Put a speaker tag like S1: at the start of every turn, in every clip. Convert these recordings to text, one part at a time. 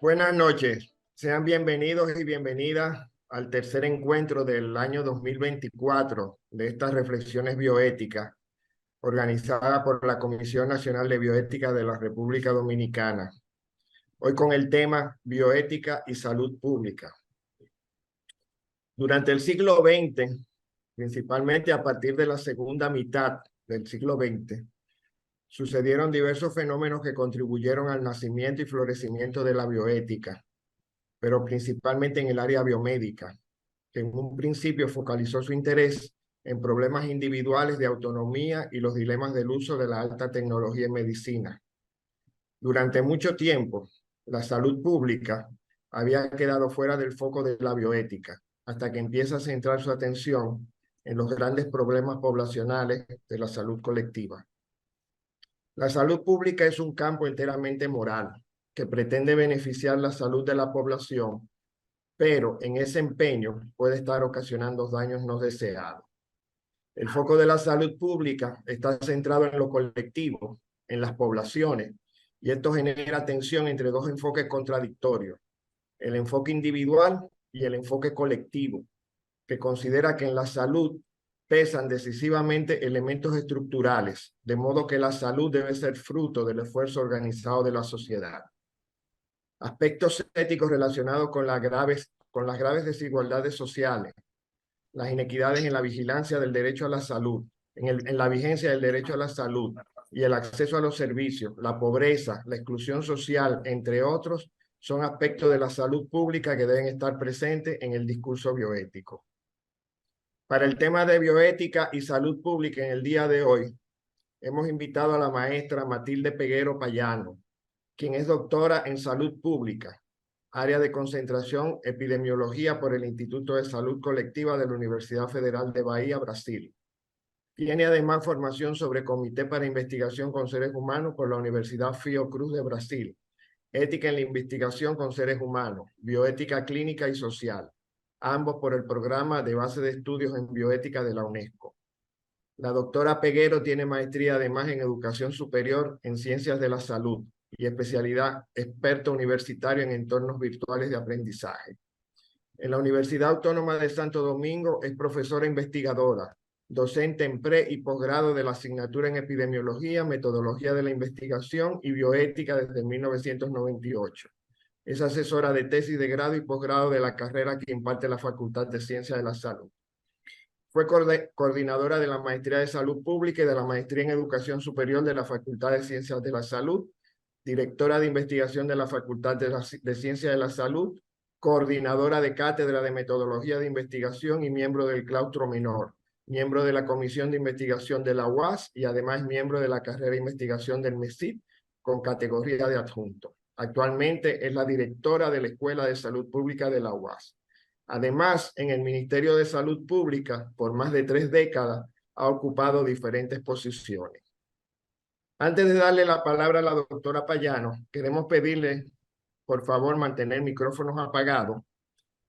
S1: Buenas noches, sean bienvenidos y bienvenidas al tercer encuentro del año 2024 de estas reflexiones bioéticas organizada por la Comisión Nacional de Bioética de la República Dominicana. Hoy con el tema Bioética y Salud Pública. Durante el siglo XX, principalmente a partir de la segunda mitad del siglo XX, sucedieron diversos fenómenos que contribuyeron al nacimiento y florecimiento de la bioética, pero principalmente en el área biomédica, que en un principio focalizó su interés en problemas individuales de autonomía y los dilemas del uso de la alta tecnología en medicina. Durante mucho tiempo, la salud pública había quedado fuera del foco de la bioética, hasta que empieza a centrar su atención en los grandes problemas poblacionales de la salud colectiva. La salud pública es un campo enteramente moral, que pretende beneficiar la salud de la población, pero en ese empeño puede estar ocasionando daños no deseados. El foco de la salud pública está centrado en lo colectivo, en las poblaciones, y esto genera tensión entre dos enfoques contradictorios, el enfoque individual y el enfoque colectivo, que considera que en la salud pesan decisivamente elementos estructurales, de modo que la salud debe ser fruto del esfuerzo organizado de la sociedad. Aspectos éticos relacionados con las graves desigualdades sociales, las inequidades en la vigilancia del derecho a la salud, en la vigencia del derecho a la salud y el acceso a los servicios, la pobreza, la exclusión social, entre otros, son aspectos de la salud pública que deben estar presentes en el discurso bioético. Para el tema de bioética y salud pública en el día de hoy, hemos invitado a la maestra Matilde Peguero Payano, quien es doctora en salud pública, área de concentración epidemiología por el Instituto de Salud Colectiva de la Universidad Federal de Bahía, Brasil. Tiene además formación sobre Comité para Investigación con Seres Humanos por la Universidad Fiocruz de Brasil, Ética en la Investigación con Seres Humanos, Bioética Clínica y Social, ambos por el Programa de Base de Estudios en Bioética de la UNESCO. La doctora Peguero tiene maestría además en Educación Superior en Ciencias de la Salud y especialidad experto universitario en entornos virtuales de aprendizaje. En la Universidad Autónoma de Santo Domingo es profesora investigadora, docente en pre y posgrado de la asignatura en Epidemiología, Metodología de la Investigación y Bioética desde 1998. Es asesora de tesis de grado y posgrado de la carrera que imparte la Facultad de Ciencias de la Salud. Fue coordinadora de la Maestría de Salud Pública y de la Maestría en Educación Superior de la Facultad de Ciencias de la Salud, directora de investigación de la Facultad de Ciencias de la Salud, coordinadora de cátedra de metodología de investigación y miembro del claustro menor, miembro de la Comisión de Investigación de la UAS y además miembro de la carrera de investigación del MESIP con categoría de adjunto. Actualmente es la directora de la Escuela de Salud Pública de la UAS. Además, en el Ministerio de Salud Pública, por más de 3 décadas, ha ocupado diferentes posiciones. Antes de darle la palabra a la doctora Payano, queremos pedirle, por favor, mantener micrófonos apagados.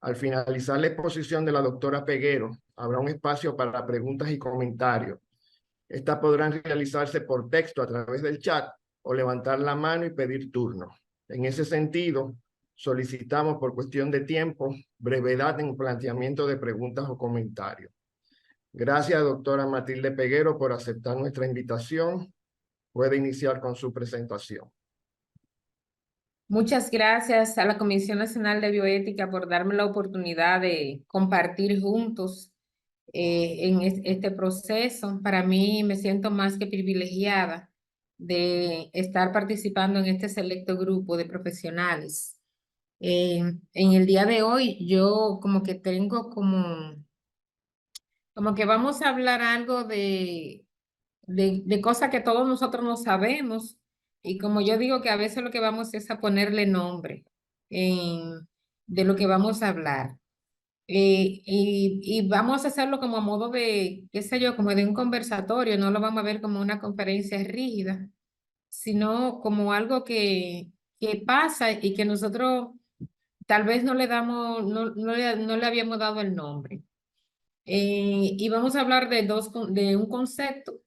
S1: Al finalizar la exposición de la doctora Peguero, habrá un espacio para preguntas y comentarios. Estas podrán realizarse por texto a través del chat o levantar la mano y pedir turno. En ese sentido, solicitamos por cuestión de tiempo, brevedad en planteamiento de preguntas o comentarios. Gracias, doctora Matilde Peguero, por aceptar nuestra invitación. Puede iniciar con su presentación.
S2: Muchas gracias a la Comisión Nacional de Bioética por darme la oportunidad de compartir juntos en este proceso. Para mí me siento más que privilegiada de estar participando en este selecto grupo de profesionales. En el día de hoy yo como que tengo como que vamos a hablar algo de cosas que todos nosotros no sabemos. Y como yo digo que a veces lo que vamos es a ponerle nombre de lo que vamos a hablar. Y vamos a hacerlo como a modo de, qué sé yo, como de un conversatorio, no lo vamos a ver como una conferencia rígida, sino como algo que pasa y que nosotros tal vez no le damos, no le habíamos dado el nombre. Y vamos a hablar de un concepto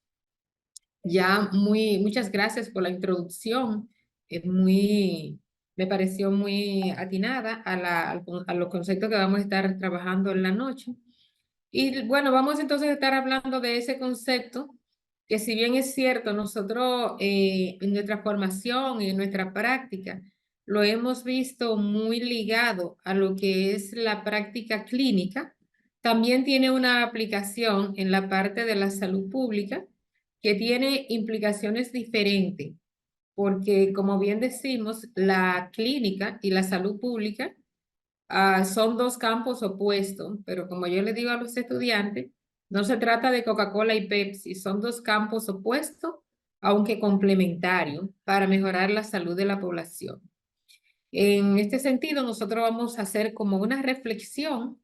S2: ya muchas gracias por la introducción, es muy me pareció muy atinada a los conceptos que vamos a estar trabajando en la noche. Y bueno, vamos entonces a estar hablando de ese concepto, que si bien es cierto, nosotros en nuestra formación y en nuestra práctica lo hemos visto muy ligado a lo que es la práctica clínica, también tiene una aplicación en la parte de la salud pública que tiene implicaciones diferentes, porque como bien decimos, la clínica y la salud pública son dos campos opuestos, pero como yo le digo a los estudiantes, no se trata de Coca-Cola y Pepsi, son dos campos opuestos, aunque complementarios, para mejorar la salud de la población. En este sentido, nosotros vamos a hacer como una reflexión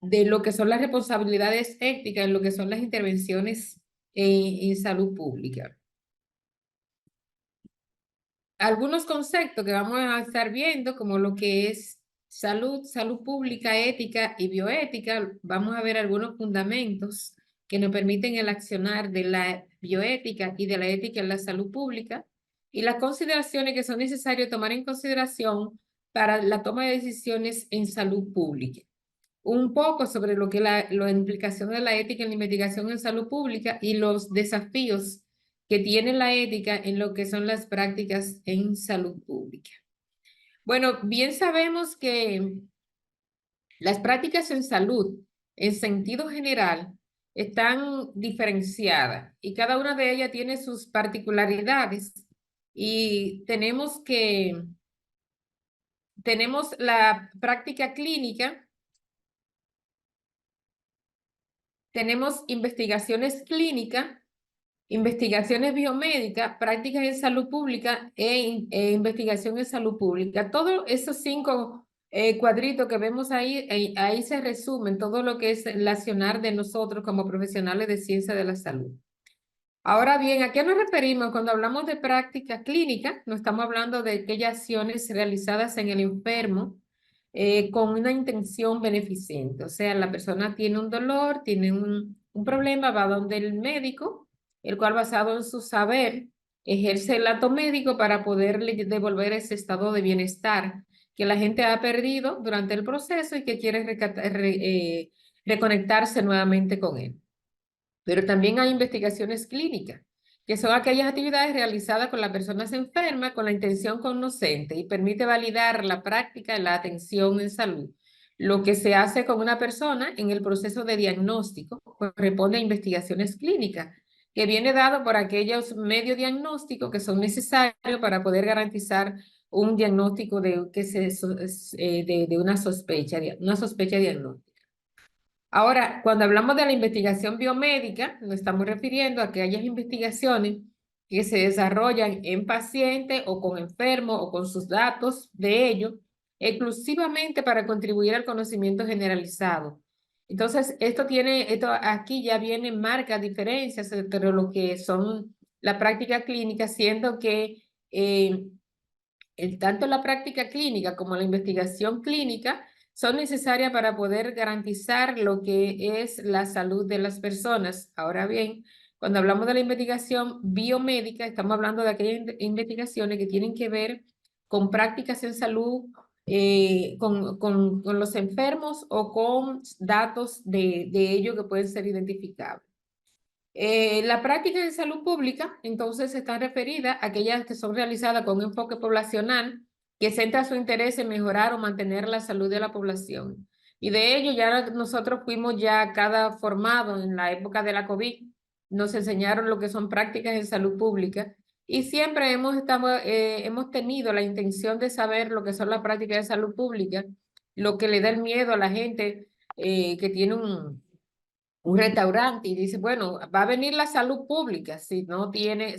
S2: de lo que son las responsabilidades éticas, en lo que son las intervenciones en salud pública. Algunos conceptos que vamos a estar viendo, como lo que es salud, salud pública, ética y bioética, vamos a ver algunos fundamentos que nos permiten el accionar de la bioética y de la ética en la salud pública y las consideraciones que son necesarias tomar en consideración para la toma de decisiones en salud pública. Un poco sobre lo que la implicación de la ética en la investigación en salud pública y los desafíos que tiene la ética en lo que son las prácticas en salud pública. Bueno, bien sabemos que las prácticas en salud, en sentido general, están diferenciadas y cada una de ellas tiene sus particularidades y tenemos la práctica clínica. Tenemos investigaciones clínicas, investigaciones biomédicas, prácticas en salud pública e investigación en salud pública. Todos esos 5 cuadritos que vemos ahí, ahí se resumen todo lo que es el accionar de nosotros como profesionales de ciencia de la salud. Ahora bien, ¿a qué nos referimos cuando hablamos de práctica clínica? No estamos hablando de aquellas acciones realizadas en el enfermo con una intención beneficente. O sea, la persona tiene un dolor, tiene un problema, va donde el médico, el cual basado en su saber, ejerce el acto médico para poderle devolver ese estado de bienestar que la gente ha perdido durante el proceso y que quiere reconectarse nuevamente con él. Pero también hay investigaciones clínicas, que son aquellas actividades realizadas con las personas enfermas con la intención cognoscente y permite validar la práctica de la atención en salud. Lo que se hace con una persona en el proceso de diagnóstico corresponde a investigaciones clínicas, que viene dado por aquellos medios diagnósticos que son necesarios para poder garantizar un diagnóstico de una sospecha diagnóstica. Ahora, cuando hablamos de la investigación biomédica, nos estamos refiriendo a aquellas investigaciones que se desarrollan en pacientes o con enfermos o con sus datos de ellos, exclusivamente para contribuir al conocimiento generalizado. Entonces, esto aquí ya viene marca diferencias entre lo que son la práctica clínica, siendo que tanto la práctica clínica como la investigación clínica son necesarias para poder garantizar lo que es la salud de las personas. Ahora bien, cuando hablamos de la investigación biomédica, estamos hablando de aquellas investigaciones que tienen que ver con prácticas en salud, con los enfermos o con datos de ellos que pueden ser identificables. La práctica de salud pública, entonces, está referida a aquellas que son realizadas con un enfoque poblacional que centra su interés en mejorar o mantener la salud de la población. Y de ello ya nosotros fuimos ya cada formado en la época de la COVID, nos enseñaron lo que son prácticas de salud pública y siempre hemos tenido la intención de saber lo que son las prácticas de salud pública, lo que le da el miedo a la gente que tiene un restaurante y dice, bueno, va a venir la salud pública si no tiene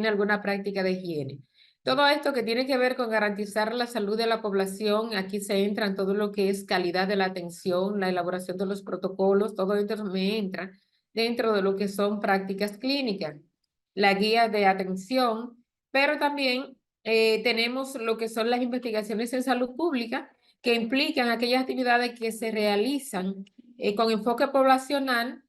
S2: alguna práctica de higiene. Todo esto que tiene que ver con garantizar la salud de la población, aquí se entra en todo lo que es calidad de la atención, la elaboración de los protocolos, todo esto me entra dentro de lo que son prácticas clínicas, la guía de atención, pero también tenemos lo que son las investigaciones en salud pública que implican aquellas actividades que se realizan con enfoque poblacional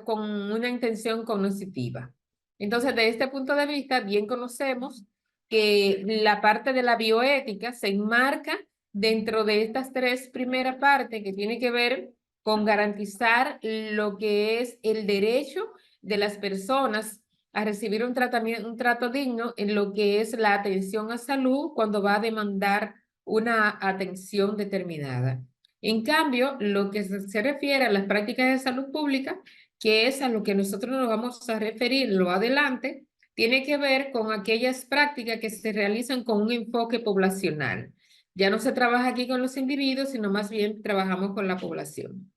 S2: con una intención cognitiva. Entonces, de este punto de vista, bien conocemos que la parte de la bioética se enmarca dentro de estas tres primeras partes que tiene que ver con garantizar lo que es el derecho de las personas a recibir un trato digno en lo que es la atención a salud cuando va a demandar una atención determinada. En cambio, lo que se refiere a las prácticas de salud pública, que es a lo que nosotros nos vamos a referir lo adelante, tiene que ver con aquellas prácticas que se realizan con un enfoque poblacional. Ya no se trabaja aquí con los individuos, sino más bien trabajamos con la población.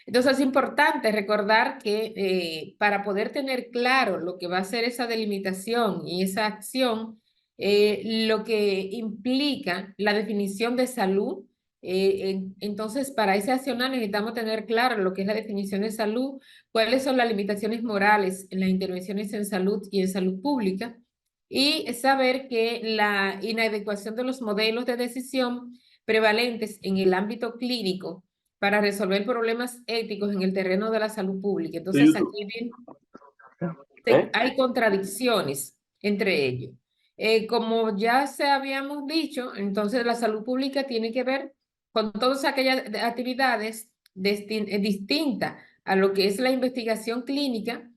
S2: Entonces es importante recordar que para poder tener claro lo que va a ser esa delimitación y esa acción, lo que implica la definición de salud, entonces para ese accionar necesitamos tener claro lo que es la definición de salud, cuáles son las limitaciones morales en las intervenciones en salud y en salud pública, y saber que la inadecuación de los modelos de decisión prevalentes en el ámbito clínico para resolver problemas éticos en el terreno de la salud pública. Entonces, aquí hay contradicciones entre ellos. Como ya se habíamos dicho, entonces la salud pública tiene que ver con todas aquellas actividades distintas a lo que es la investigación clínica,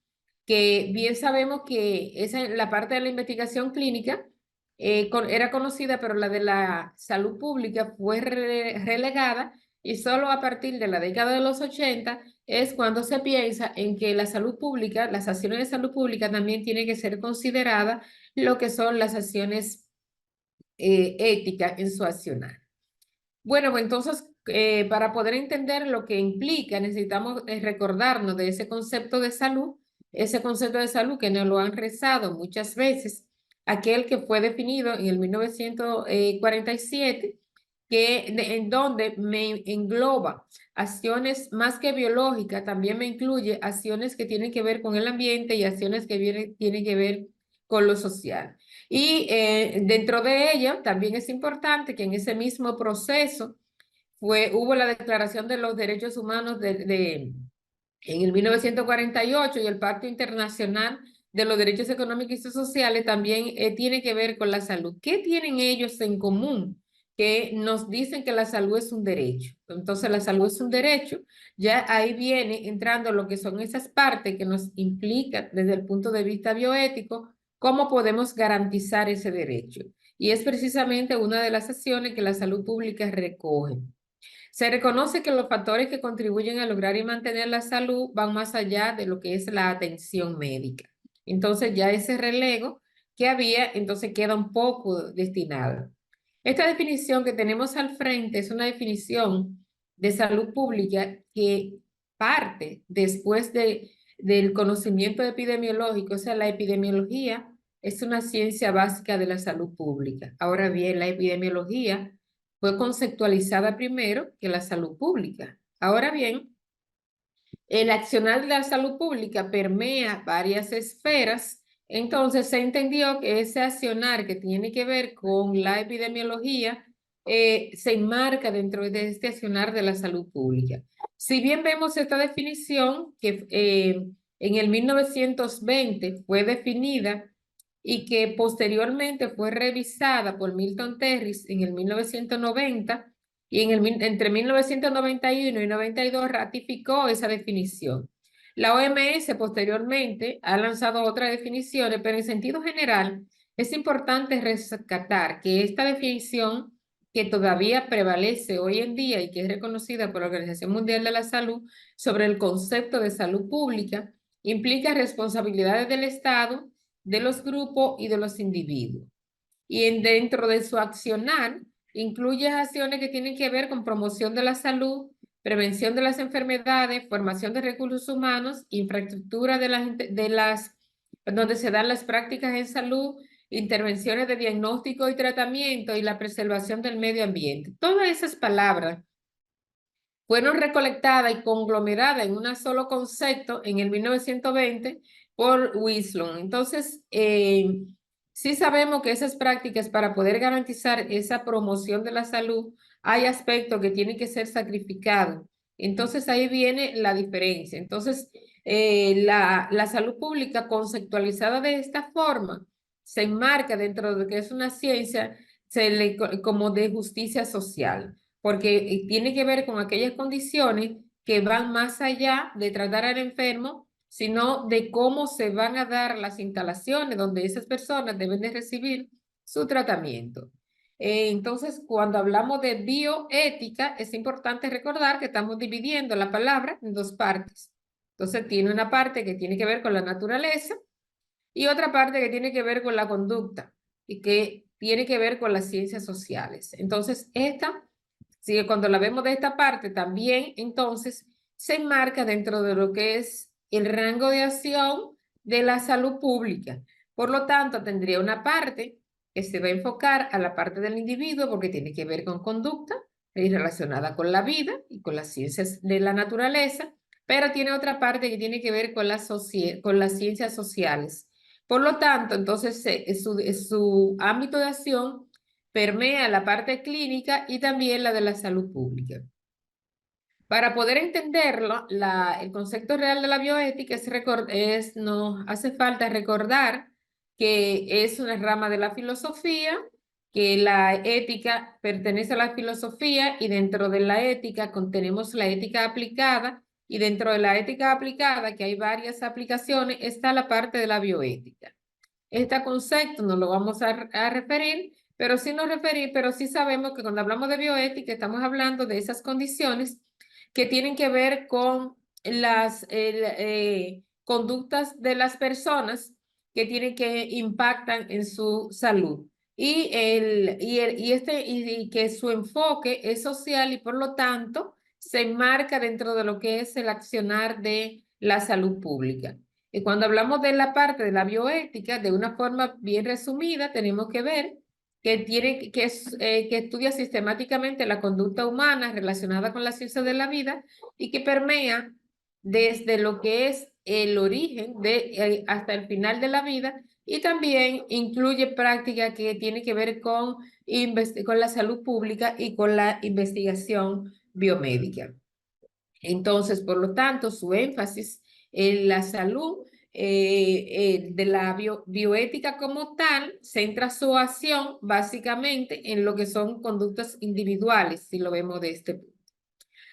S2: que bien sabemos que la parte de la investigación clínica era conocida, pero la de la salud pública fue relegada y solo a partir de la década de los 80 es cuando se piensa en que la salud pública, las acciones de salud pública también tienen que ser consideradas lo que son las acciones éticas en su accionar. Bueno, pues entonces, para poder entender lo que implica, necesitamos recordarnos de ese concepto de salud que nos lo han rezado muchas veces, aquel que fue definido en el 1947, en donde me engloba acciones más que biológicas, también me incluye acciones que tienen que ver con el ambiente y acciones que tienen que ver con lo social. Y dentro de ella también es importante que en ese mismo proceso hubo la Declaración de los Derechos Humanos en el 1948 y el Pacto Internacional de los Derechos Económicos y Sociales también tiene que ver con la salud. ¿Qué tienen ellos en común? Que nos dicen que la salud es un derecho. Entonces, la salud es un derecho. Ya ahí viene entrando lo que son esas partes que nos implican desde el punto de vista bioético, cómo podemos garantizar ese derecho. Y es precisamente una de las acciones que la salud pública recoge. Se reconoce que los factores que contribuyen a lograr y mantener la salud van más allá de lo que es la atención médica. Entonces ya ese relego que había, entonces queda un poco destinado. Esta definición que tenemos al frente es una definición de salud pública que parte después del conocimiento epidemiológico, o sea, la epidemiología es una ciencia básica de la salud pública. Ahora bien, la epidemiología fue conceptualizada primero que la salud pública. Ahora bien, el accionar de la salud pública permea varias esferas, entonces se entendió que ese accionar que tiene que ver con la epidemiología se enmarca dentro de este accionar de la salud pública. Si bien vemos esta definición que en el 1920 fue definida y que posteriormente fue revisada por Milton Terris en el 1990 y entre 1991 y 92 ratificó esa definición. La OMS posteriormente ha lanzado otras definiciones, pero en sentido general es importante rescatar que esta definición que todavía prevalece hoy en día y que es reconocida por la Organización Mundial de la Salud sobre el concepto de salud pública implica responsabilidades del Estado, de los grupos y de los individuos. Y dentro de su accionar incluye acciones que tienen que ver con promoción de la salud, prevención de las enfermedades, formación de recursos humanos, infraestructura donde se dan las prácticas en salud, intervenciones de diagnóstico y tratamiento y la preservación del medio ambiente. Todas esas palabras fueron recolectadas y conglomeradas en un solo concepto en el 1920 por Wislund. Entonces, sí sabemos que esas prácticas para poder garantizar esa promoción de la salud, hay aspectos que tienen que ser sacrificados. Entonces, ahí viene la diferencia. Entonces, la salud pública conceptualizada de esta forma se enmarca dentro de lo que es una ciencia como de justicia social, porque tiene que ver con aquellas condiciones que van más allá de tratar al enfermo, sino de cómo se van a dar las instalaciones donde esas personas deben de recibir su tratamiento. Entonces, cuando hablamos de bioética, es importante recordar que estamos dividiendo la palabra en dos partes. Entonces, tiene una parte que tiene que ver con la naturaleza y otra parte que tiene que ver con la conducta y que tiene que ver con las ciencias sociales. Entonces, si cuando la vemos de esta parte, también entonces se enmarca dentro de lo que es el rango de acción de la salud pública. Por lo tanto, tendría una parte que se va a enfocar a la parte del individuo porque tiene que ver con conducta relacionada con la vida y con las ciencias de la naturaleza, pero tiene otra parte que tiene que ver con con las ciencias sociales. Por lo tanto, entonces su ámbito de acción permea la parte clínica y también la de la salud pública. Para poder entenderlo, el concepto real de la bioética nos hace falta recordar que es una rama de la filosofía, que la ética pertenece a la filosofía y dentro de la ética contenemos la ética aplicada y dentro de la ética aplicada, que hay varias aplicaciones, está la parte de la bioética. Este concepto no lo vamos a referir, pero sí sabemos que cuando hablamos de bioética estamos hablando de esas condiciones que tienen que ver con las conductas de las personas que impactan en su salud y que su enfoque es social y por lo tanto se enmarca dentro de lo que es el accionar de la salud pública. Y cuando hablamos de la parte de la bioética, de una forma bien resumida, tenemos que ver que estudia sistemáticamente la conducta humana relacionada con la ciencia de la vida y que permea desde lo que es el origen hasta el final de la vida y también incluye prácticas que tienen que ver con la salud pública y con la investigación biomédica. Entonces, por lo tanto, su énfasis en la salud de la bioética como tal centra su acción básicamente en lo que son conductas individuales, si lo vemos de este punto.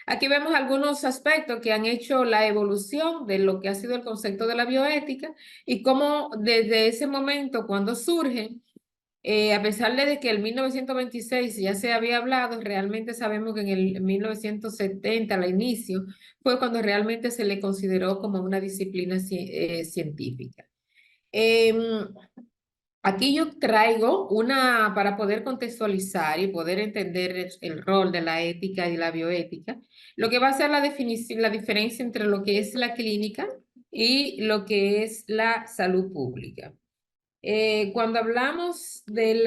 S2: Aquí vemos algunos aspectos que han hecho la evolución de lo que ha sido el concepto de la bioética y cómo desde ese momento, cuando surge, a pesar de que en 1926 ya se había hablado, realmente sabemos que en el 1970, al inicio, fue cuando realmente se le consideró como una disciplina científica. Aquí yo traigo para poder contextualizar y poder entender el rol de la ética y la bioética, lo que va a ser la diferencia entre lo que es la clínica y lo que es la salud pública. Cuando hablamos del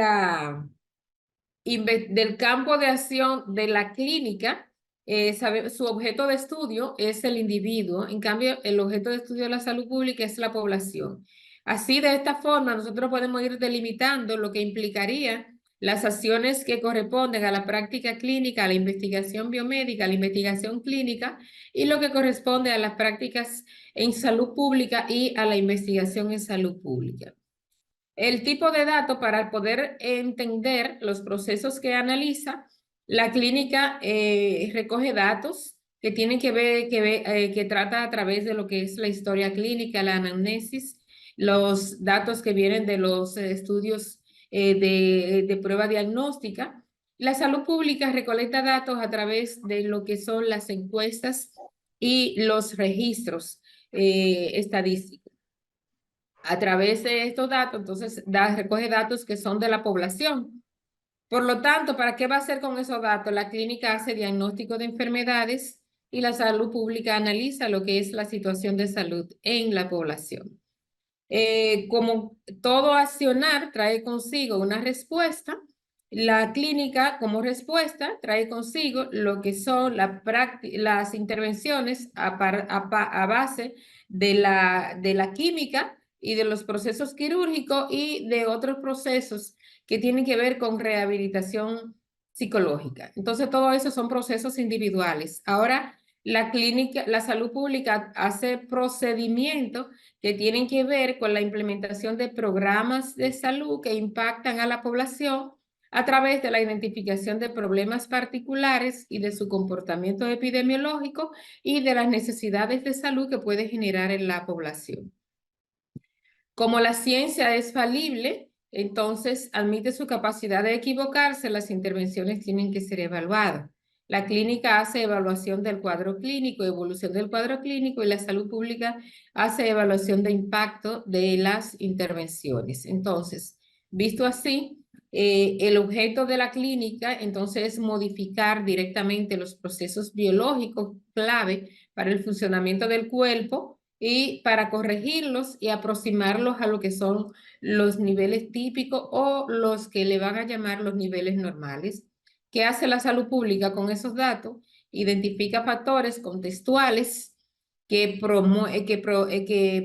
S2: campo de acción de la clínica, su objeto de estudio es el individuo, en cambio el objeto de estudio de la salud pública es la población. Así, de esta forma, nosotros podemos ir delimitando lo que implicaría las acciones que corresponden a la práctica clínica, a la investigación biomédica, a la investigación clínica y lo que corresponde a las prácticas en salud pública y a la investigación en salud pública. El tipo de datos para poder entender los procesos que analiza, la clínica recoge datos que tienen que trata a través de lo que es la historia clínica, la anamnesis, los datos que vienen de los estudios de prueba diagnóstica. La salud pública recolecta datos a través de lo que son las encuestas y los registros estadísticos. A través de estos datos, entonces recoge datos que son de la población. Por lo tanto, ¿para qué va a hacer con esos datos? La clínica hace diagnóstico de enfermedades y la salud pública analiza lo que es la situación de salud en la población. Como todo accionar trae consigo una respuesta, la clínica como respuesta trae consigo lo que son las intervenciones a base de la química y de los procesos quirúrgicos y de otros procesos que tienen que ver con rehabilitación psicológica. Entonces, todo eso son procesos individuales. Ahora, la salud pública hace procedimientos que tienen que ver con la implementación de programas de salud que impactan a la población a través de la identificación de problemas particulares y de su comportamiento epidemiológico y de las necesidades de salud que puede generar en la población. Como la ciencia es falible, entonces admite su capacidad de equivocarse, las intervenciones tienen que ser evaluadas. La clínica hace evaluación del cuadro clínico, evolución del cuadro clínico, y la salud pública hace evaluación de impacto de las intervenciones. Entonces, visto así, el objeto de la clínica entonces es modificar directamente los procesos biológicos clave para el funcionamiento del cuerpo y para corregirlos y aproximarlos a lo que son los niveles típicos o los que le van a llamar los niveles normales. ¿Qué hace la salud pública con esos datos? Identifica factores contextuales que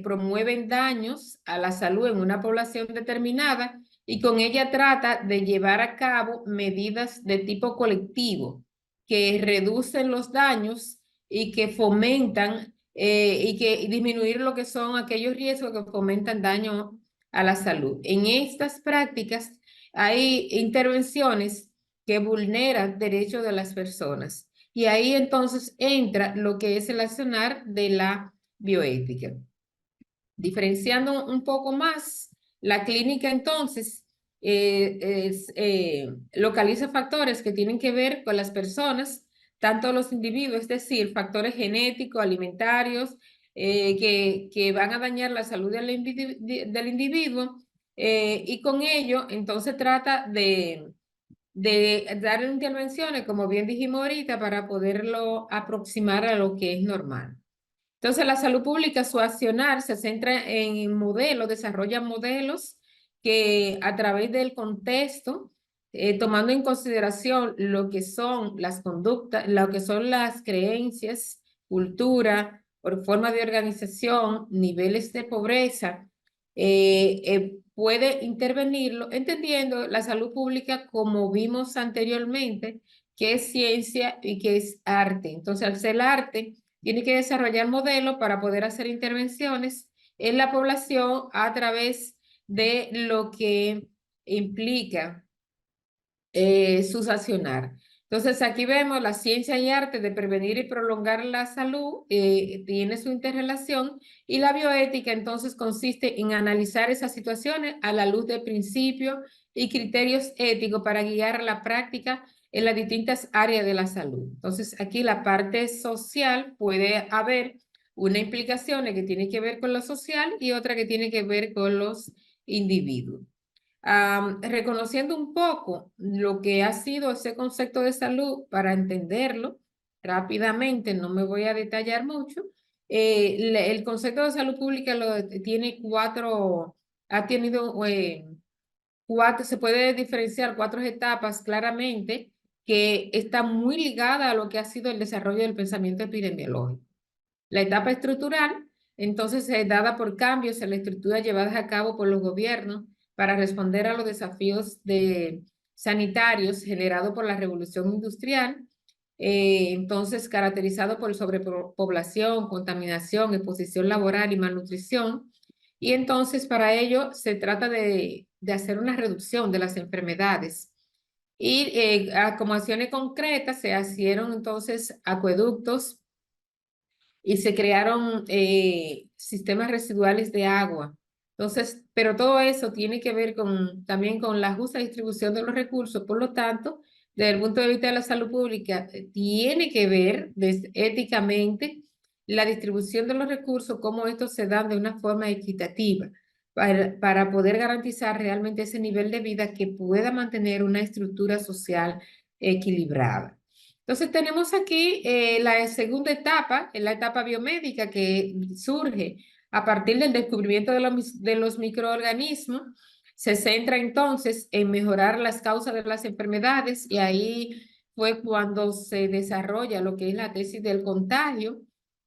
S2: promueven daños a la salud en una población determinada, y con ella trata de llevar a cabo medidas de tipo colectivo que reducen los daños y que fomentan y disminuir lo que son aquellos riesgos que fomentan daño a la salud. En estas prácticas hay intervenciones que vulneran derechos de las personas, y ahí entonces entra lo que es el accionar de la bioética. Diferenciando un poco más, la clínica entonces localiza factores que tienen que ver con las personas, tanto los individuos, es decir, factores genéticos, alimentarios, que van a dañar la salud del individuo, y con ello entonces trata de dar intervenciones, como bien dijimos ahorita, para poderlo aproximar a lo que es normal. Entonces, la salud pública, su accionar se centra en modelos, desarrolla modelos que a través del contexto, tomando en consideración lo que son las conductas, lo que son las creencias, cultura, por forma de organización, niveles de pobreza, puede intervenirlo, entendiendo la salud pública como vimos anteriormente, que es ciencia y que es arte. Entonces, al ser arte, tiene que desarrollar modelos para poder hacer intervenciones en la población a través de lo que implica su accionar. Entonces, aquí vemos la ciencia y arte de prevenir y prolongar la salud, tiene su interrelación, y la bioética entonces consiste en analizar esas situaciones a la luz de principios y criterios éticos para guiar la práctica en las distintas áreas de la salud. Entonces, aquí la parte social puede haber una implicación que tiene que ver con lo social y otra que tiene que ver con los individuos. Reconociendo un poco lo que ha sido ese concepto de salud para entenderlo rápidamente, no me voy a detallar mucho. El concepto de salud pública tiene ha tenido se puede diferenciar 4 etapas claramente, que está muy ligada a lo que ha sido el desarrollo del pensamiento epidemiológico. La etapa estructural, entonces, es dada por cambios en la estructura llevadas a cabo por los gobiernos para responder a los desafíos sanitarios generados por la revolución industrial, entonces caracterizado por sobrepoblación, contaminación, exposición laboral y malnutrición. Y entonces para ello se trata de hacer una reducción de las enfermedades. Y como acciones concretas se hicieron entonces acueductos y se crearon sistemas residuales de agua. Entonces, pero todo eso tiene que ver también con la justa distribución de los recursos. Por lo tanto, desde el punto de vista de la salud pública, tiene que ver éticamente la distribución de los recursos, cómo estos se dan de una forma equitativa para poder garantizar realmente ese nivel de vida que pueda mantener una estructura social equilibrada. Entonces tenemos aquí la segunda etapa, la etapa biomédica, que surge a partir del descubrimiento de los microorganismos. Se centra entonces en mejorar las causas de las enfermedades, y ahí fue cuando se desarrolla lo que es la tesis del contagio,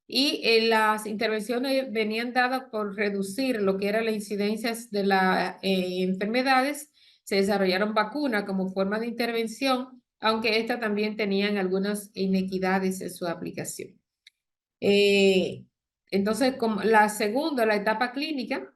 S2: y las intervenciones venían dadas por reducir lo que eran las incidencias de las enfermedades. Se desarrollaron vacunas como forma de intervención, aunque estas también tenían algunas inequidades en su aplicación. Entonces, como la segunda, la etapa clínica,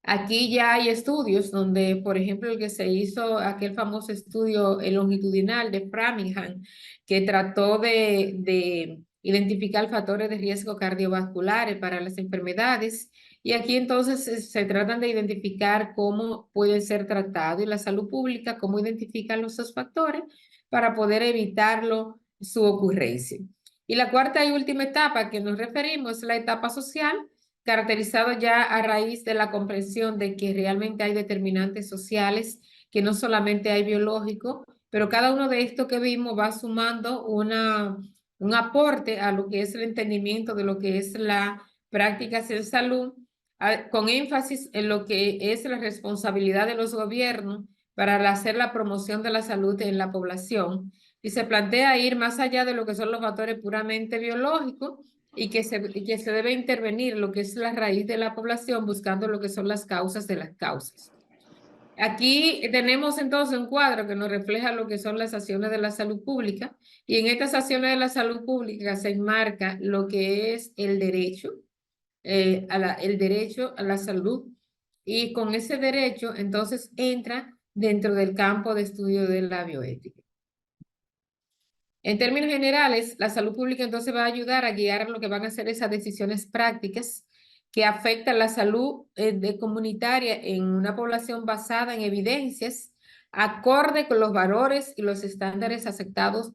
S2: aquí ya hay estudios donde, por ejemplo, el que se hizo, aquel famoso estudio longitudinal de Framingham, que trató de identificar factores de riesgo cardiovasculares para las enfermedades. Y aquí entonces se tratan de identificar cómo pueden ser tratados y la salud pública, cómo identifican esos factores para poder evitarlo, su ocurrencia. Y la cuarta y última etapa que nos referimos es la etapa social, caracterizado ya a raíz de la comprensión de que realmente hay determinantes sociales, que no solamente hay biológico, pero cada uno de estos que vimos va sumando un aporte a lo que es el entendimiento de lo que es la prácticas en salud, con énfasis en lo que es la responsabilidad de los gobiernos para hacer la promoción de la salud en la población. Y se plantea ir más allá de lo que son los factores puramente biológicos y que se debe intervenir lo que es la raíz de la población buscando lo que son las causas de las causas. Aquí tenemos entonces un cuadro que nos refleja lo que son las acciones de la salud pública y en estas acciones de la salud pública se enmarca lo que es el derecho, el derecho a la salud y con ese derecho entonces entra dentro del campo de estudio de la bioética. En términos generales, la salud pública entonces va a ayudar a guiar lo que van a ser esas decisiones prácticas que afectan la salud comunitaria en una población basada en evidencias, acorde con los valores y los estándares aceptados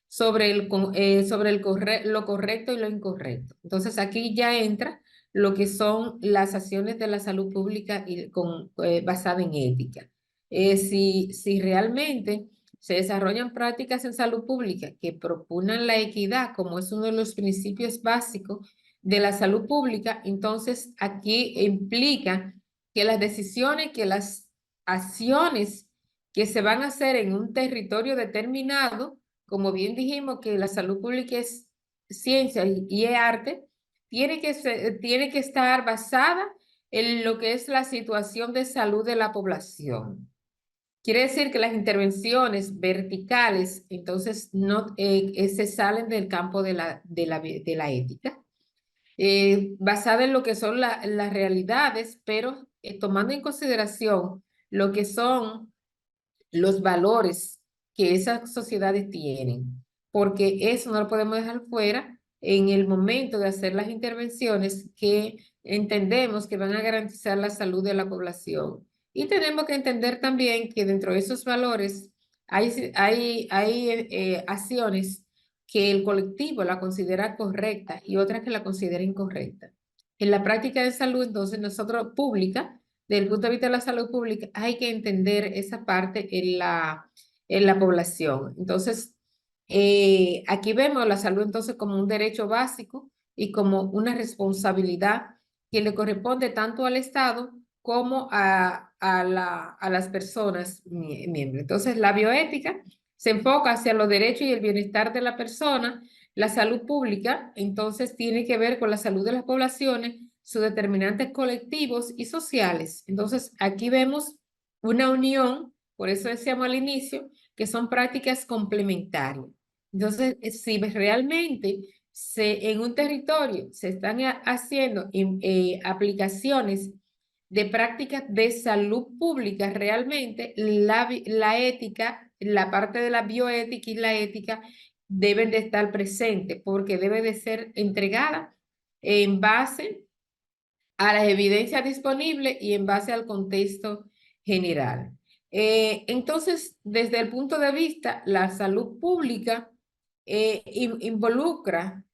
S2: sobre lo correcto y lo incorrecto. Entonces aquí ya entra lo que son las acciones de la salud pública basada en ética. Si realmente se desarrollan prácticas en salud pública que propunan la equidad como es uno de los principios básicos de la salud pública, entonces aquí implica que las decisiones, que las acciones que se van a hacer en un territorio determinado, como bien dijimos que la salud pública es ciencia y es arte, tiene que estar basada en lo que es la situación de salud de la población. Quiere decir que las intervenciones verticales, entonces, no se salen del campo de la ética, basada en lo que son las realidades, pero tomando en consideración lo que son los valores que esas sociedades tienen, porque eso no lo podemos dejar fuera en el momento de hacer las intervenciones que entendemos que van a garantizar la salud de la población. Y tenemos que entender también que dentro de esos valores hay acciones que el colectivo la considera correcta y otras que la consideran incorrecta. En la práctica de salud, entonces, nosotros pública, desde el punto de vista de la salud pública, hay que entender esa parte en la población. Entonces, aquí vemos la salud entonces como un derecho básico y como una responsabilidad que le corresponde tanto al Estado como a las personas miembros. Entonces, la bioética se enfoca hacia los derechos y el bienestar de la persona. La salud pública, entonces, tiene que ver con la salud de las poblaciones, sus determinantes colectivos y sociales. Entonces, aquí vemos una unión, por eso decíamos al inicio, que son prácticas complementarias. Entonces, si realmente en un territorio se están haciendo aplicaciones de prácticas de salud pública, realmente la ética, la parte de la bioética y la ética deben de estar presentes porque debe de ser entregada en base a las evidencias disponibles y en base al contexto general. Entonces, desde el punto de vista, la salud pública involucra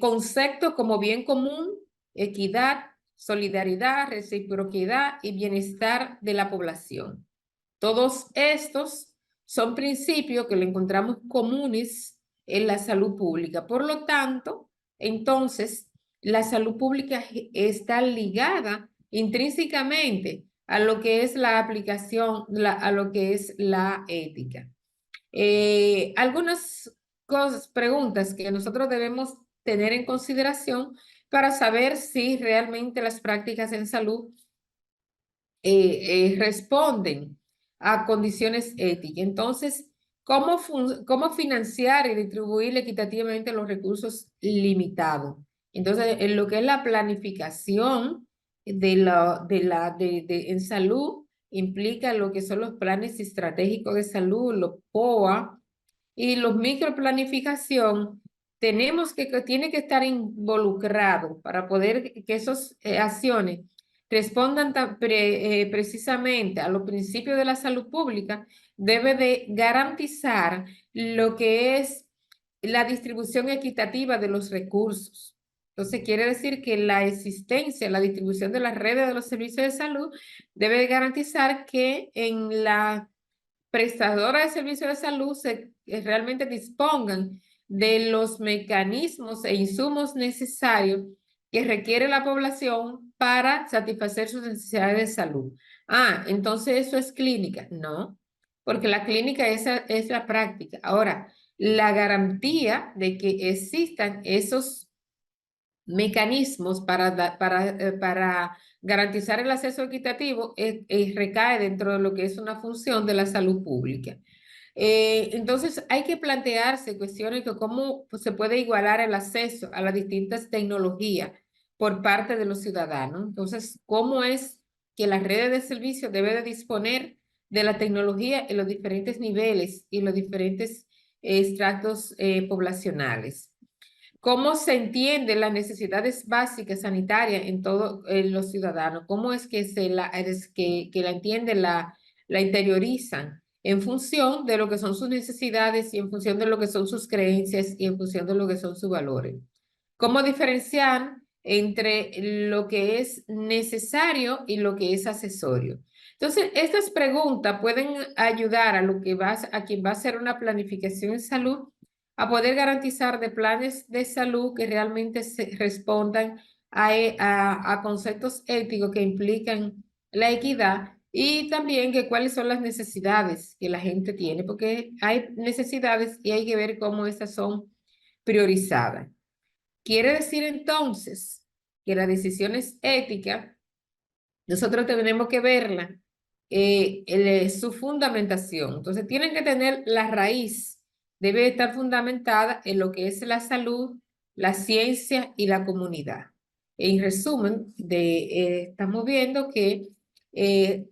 S2: conceptos como bien común, equidad, solidaridad, reciprocidad y bienestar de la población. Todos estos son principios que lo encontramos comunes en la salud pública. Por lo tanto, entonces, la salud pública está ligada intrínsecamente a lo que es la aplicación, a lo que es la ética. Algunas preguntas que nosotros debemos tener en consideración para saber si realmente las prácticas en salud responden a condiciones éticas. Entonces, cómo financiar y distribuir equitativamente los recursos limitados. Entonces, en lo que es la planificación en salud, implica lo que son los planes estratégicos de salud, los POA, y los microplanificación, tiene que estar involucrado para poder que esas acciones respondan precisamente a los principios de la salud pública. Debe de garantizar lo que es la distribución equitativa de los recursos. Entonces, quiere decir que la existencia, la distribución de las redes de los servicios de salud debe garantizar que en la prestadora de servicios de salud realmente dispongan de los mecanismos e insumos necesarios que requiere la población para satisfacer sus necesidades de salud. Ah, entonces eso es clínica. No, porque la clínica es la práctica. Ahora, la garantía de que existan esos mecanismos para garantizar el acceso equitativo recae dentro de lo que es una función de la salud pública. Entonces hay que plantearse cuestiones de cómo se puede igualar el acceso a las distintas tecnologías por parte de los ciudadanos. Entonces, ¿cómo es que las redes de servicio deben de disponer de la tecnología en los diferentes niveles y los diferentes estratos poblacionales? ¿Cómo se entienden las necesidades básicas sanitarias en todos los ciudadanos? ¿Cómo es que que la entienden, la interiorizan en función de lo que son sus necesidades y en función de lo que son sus creencias y en función de lo que son sus valores? ¿Cómo diferenciar entre lo que es necesario y lo que es accesorio? Entonces, estas preguntas pueden ayudar a quien va a hacer una planificación en salud a poder garantizar de planes de salud que realmente respondan a conceptos éticos que implican la equidad y también que cuáles son las necesidades que la gente tiene, porque hay necesidades y hay que ver cómo esas son priorizadas. Quiere decir entonces que las decisiones éticas, nosotros tenemos que verla, su fundamentación. Entonces, tienen que tener la raíz, debe estar fundamentada en lo que es la salud, la ciencia y la comunidad. En resumen, estamos viendo que el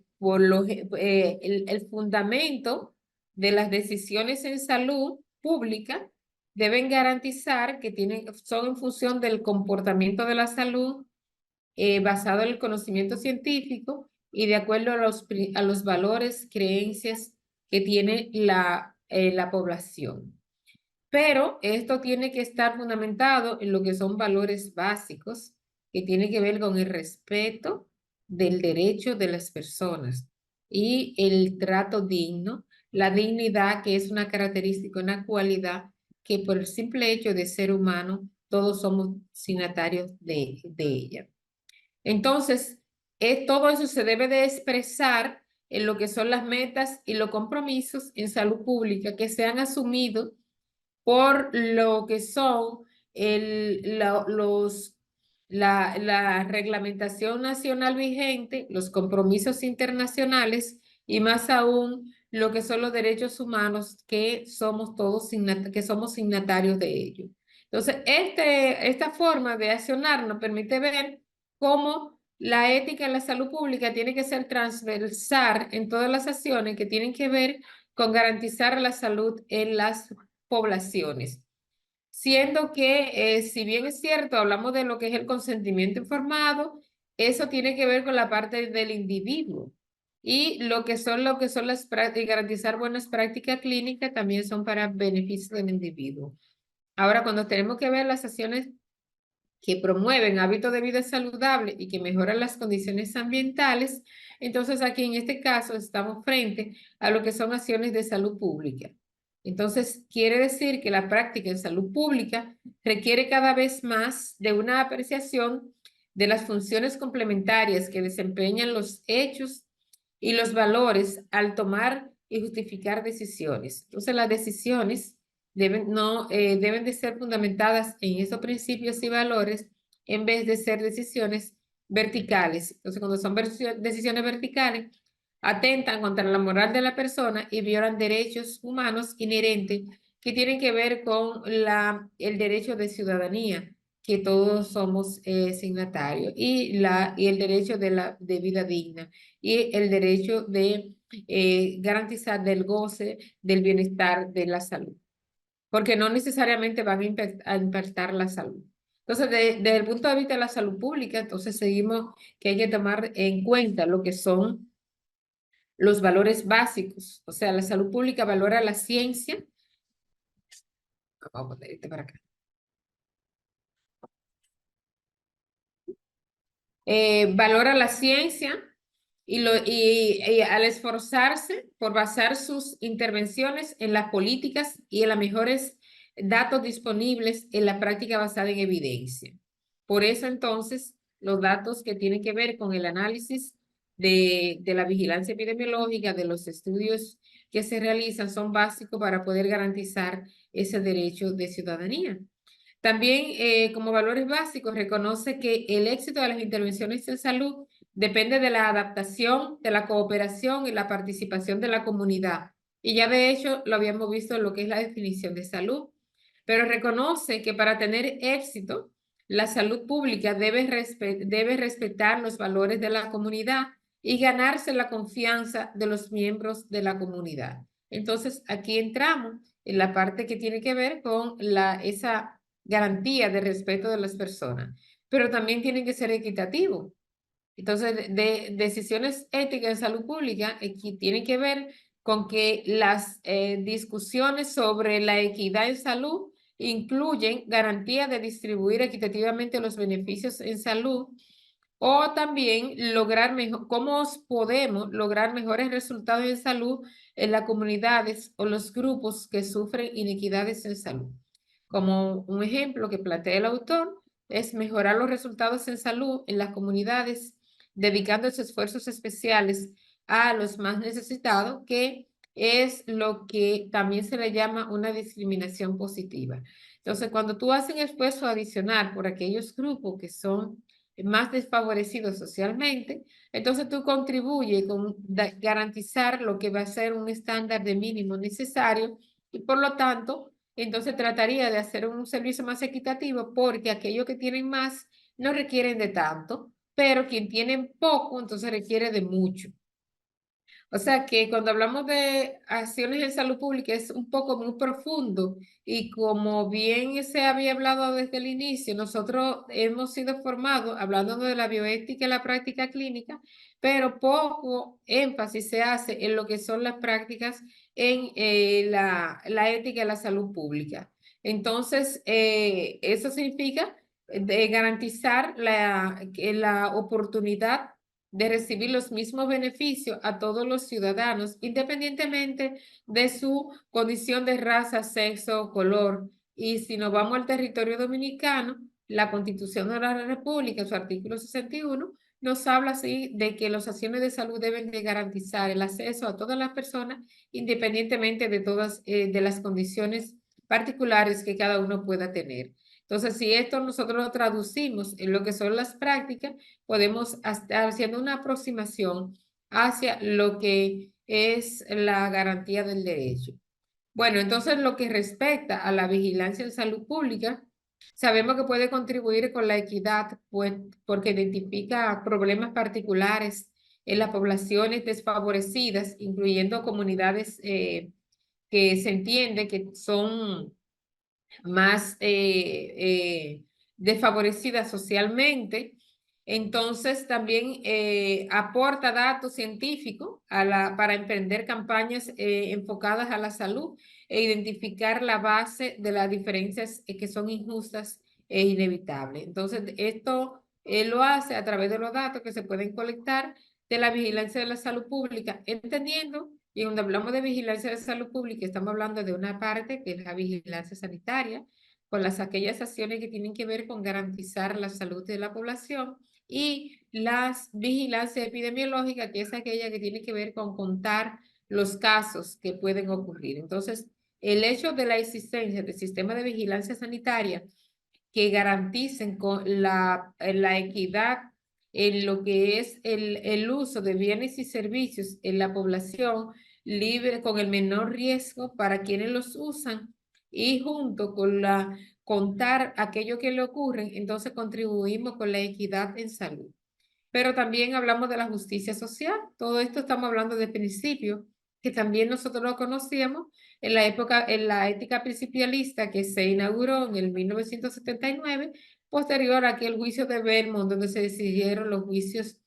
S2: fundamento de las decisiones en salud pública deben garantizar que son en función del comportamiento de la salud, basado en el conocimiento científico y de acuerdo a los valores, creencias que tiene la población. Pero esto tiene que estar fundamentado en lo que son valores básicos, que tiene que ver con el respeto del derecho de las personas y el trato digno, la dignidad, que es una característica, una cualidad que por el simple hecho de ser humano, todos somos signatarios de ella. Entonces, todo eso se debe de expresar en lo que son las metas y los compromisos en salud pública que se han asumido por lo que son la reglamentación nacional vigente, los compromisos internacionales y más aún lo que son los derechos humanos que somos signatarios de ellos. Entonces, esta forma de accionar nos permite ver cómo la ética en la salud pública tiene que ser transversal en todas las acciones que tienen que ver con garantizar la salud en las poblaciones. Siendo que, si bien es cierto, hablamos de lo que es el consentimiento informado, eso tiene que ver con la parte del individuo. Y lo que son las prácticas, garantizar buenas prácticas clínicas también son para beneficio del individuo. Ahora, cuando tenemos que ver las acciones que promueven hábitos de vida saludable y que mejoran las condiciones ambientales, entonces aquí en este caso estamos frente a lo que son acciones de salud pública. Entonces, quiere decir que la práctica en salud pública requiere cada vez más de una apreciación de las funciones complementarias que desempeñan los hechos y los valores al tomar y justificar decisiones. Entonces, las decisiones deben de ser fundamentadas en esos principios y valores en vez de ser decisiones verticales. Entonces, cuando son decisiones verticales, atentan contra la moral de la persona y violan derechos humanos inherentes que tienen que ver con el derecho de ciudadanía, que todos somos signatarios, y el derecho de vida digna, y el derecho de garantizar del goce, del bienestar, de la salud, porque no necesariamente van a impactar la salud. Entonces, desde el punto de vista de la salud pública, entonces seguimos que hay que tomar en cuenta lo que son los valores básicos. O sea, la salud pública valora la ciencia. Vamos a poner este para acá. Valora la ciencia y al esforzarse por basar sus intervenciones en las políticas y en los mejores datos disponibles en la práctica basada en evidencia. Por eso entonces los datos que tienen que ver con el análisis de la vigilancia epidemiológica, de los estudios que se realizan, son básicos para poder garantizar ese derecho de ciudadanía. También, como valores básicos, reconoce que el éxito de las intervenciones en salud depende de la adaptación, de la cooperación y la participación de la comunidad. Y ya de hecho lo habíamos visto en lo que es la definición de salud, pero reconoce que para tener éxito, la salud pública debe respetar los valores de la comunidad y ganarse la confianza de los miembros de la comunidad. Entonces, aquí entramos en la parte que tiene que ver con esa garantía de respeto de las personas, pero también tienen que ser equitativos. Entonces, de decisiones éticas en salud pública tienen que ver con que las discusiones sobre la equidad en salud incluyen garantía de distribuir equitativamente los beneficios en salud, o también cómo podemos lograr mejores resultados en salud en las comunidades o los grupos que sufren inequidades en salud. Como un ejemplo que plantea el autor es mejorar los resultados en salud en las comunidades, dedicando esfuerzos especiales a los más necesitados, que es lo que también se le llama una discriminación positiva. Entonces, cuando tú haces un esfuerzo adicional por aquellos grupos que son más desfavorecidos socialmente, entonces tú contribuyes con garantizar lo que va a ser un estándar de mínimo necesario y por lo tanto, entonces trataría de hacer un servicio más equitativo porque aquellos que tienen más no requieren de tanto, pero quien tiene poco, entonces requiere de mucho. O sea que cuando hablamos de acciones en salud pública es un poco muy profundo y como bien se había hablado desde el inicio, nosotros hemos sido formados hablando de la bioética y la práctica clínica, pero poco énfasis se hace en lo que son las prácticas en la ética y la salud pública. Entonces, eso significa garantizar la oportunidad de recibir los mismos beneficios a todos los ciudadanos, independientemente de su condición de raza, sexo o color. Y si nos vamos al territorio dominicano, la Constitución de la República, su artículo 61, nos habla así de que las acciones de salud deben de garantizar el acceso a todas las personas, independientemente de todas de las condiciones particulares que cada uno pueda tener. Entonces, si esto nosotros lo traducimos en lo que son las prácticas, podemos estar haciendo una aproximación hacia lo que es la garantía del derecho. Bueno, entonces lo que respecta a la vigilancia en salud pública, sabemos que puede contribuir con la equidad, pues, porque identifica problemas particulares en las poblaciones desfavorecidas, incluyendo comunidades que se entiende que son más desfavorecidas socialmente. Entonces también aporta datos científicos para emprender campañas enfocadas a la salud e identificar la base de las diferencias que son injustas e inevitables. Entonces esto lo hace a través de los datos que se pueden colectar de la vigilancia de la salud pública, entendiendo, y cuando hablamos de vigilancia de salud pública, estamos hablando de una parte que es la vigilancia sanitaria, con aquellas acciones que tienen que ver con garantizar la salud de la población, y las vigilancia epidemiológica, que es aquella que tiene que ver con contar los casos que pueden ocurrir. Entonces, el hecho de la existencia del sistema de vigilancia sanitaria que garanticen con la equidad en lo que es el uso de bienes y servicios en la población libre con el menor riesgo para quienes los usan y junto con contar aquello que le ocurre, entonces contribuimos con la equidad en salud. Pero también hablamos de la justicia social. Todo esto estamos hablando de principios que también nosotros lo conocíamos en la época, en la ética principialista que se inauguró en el 1979, posterior a aquel juicio de Belmont, donde se decidieron los juicios,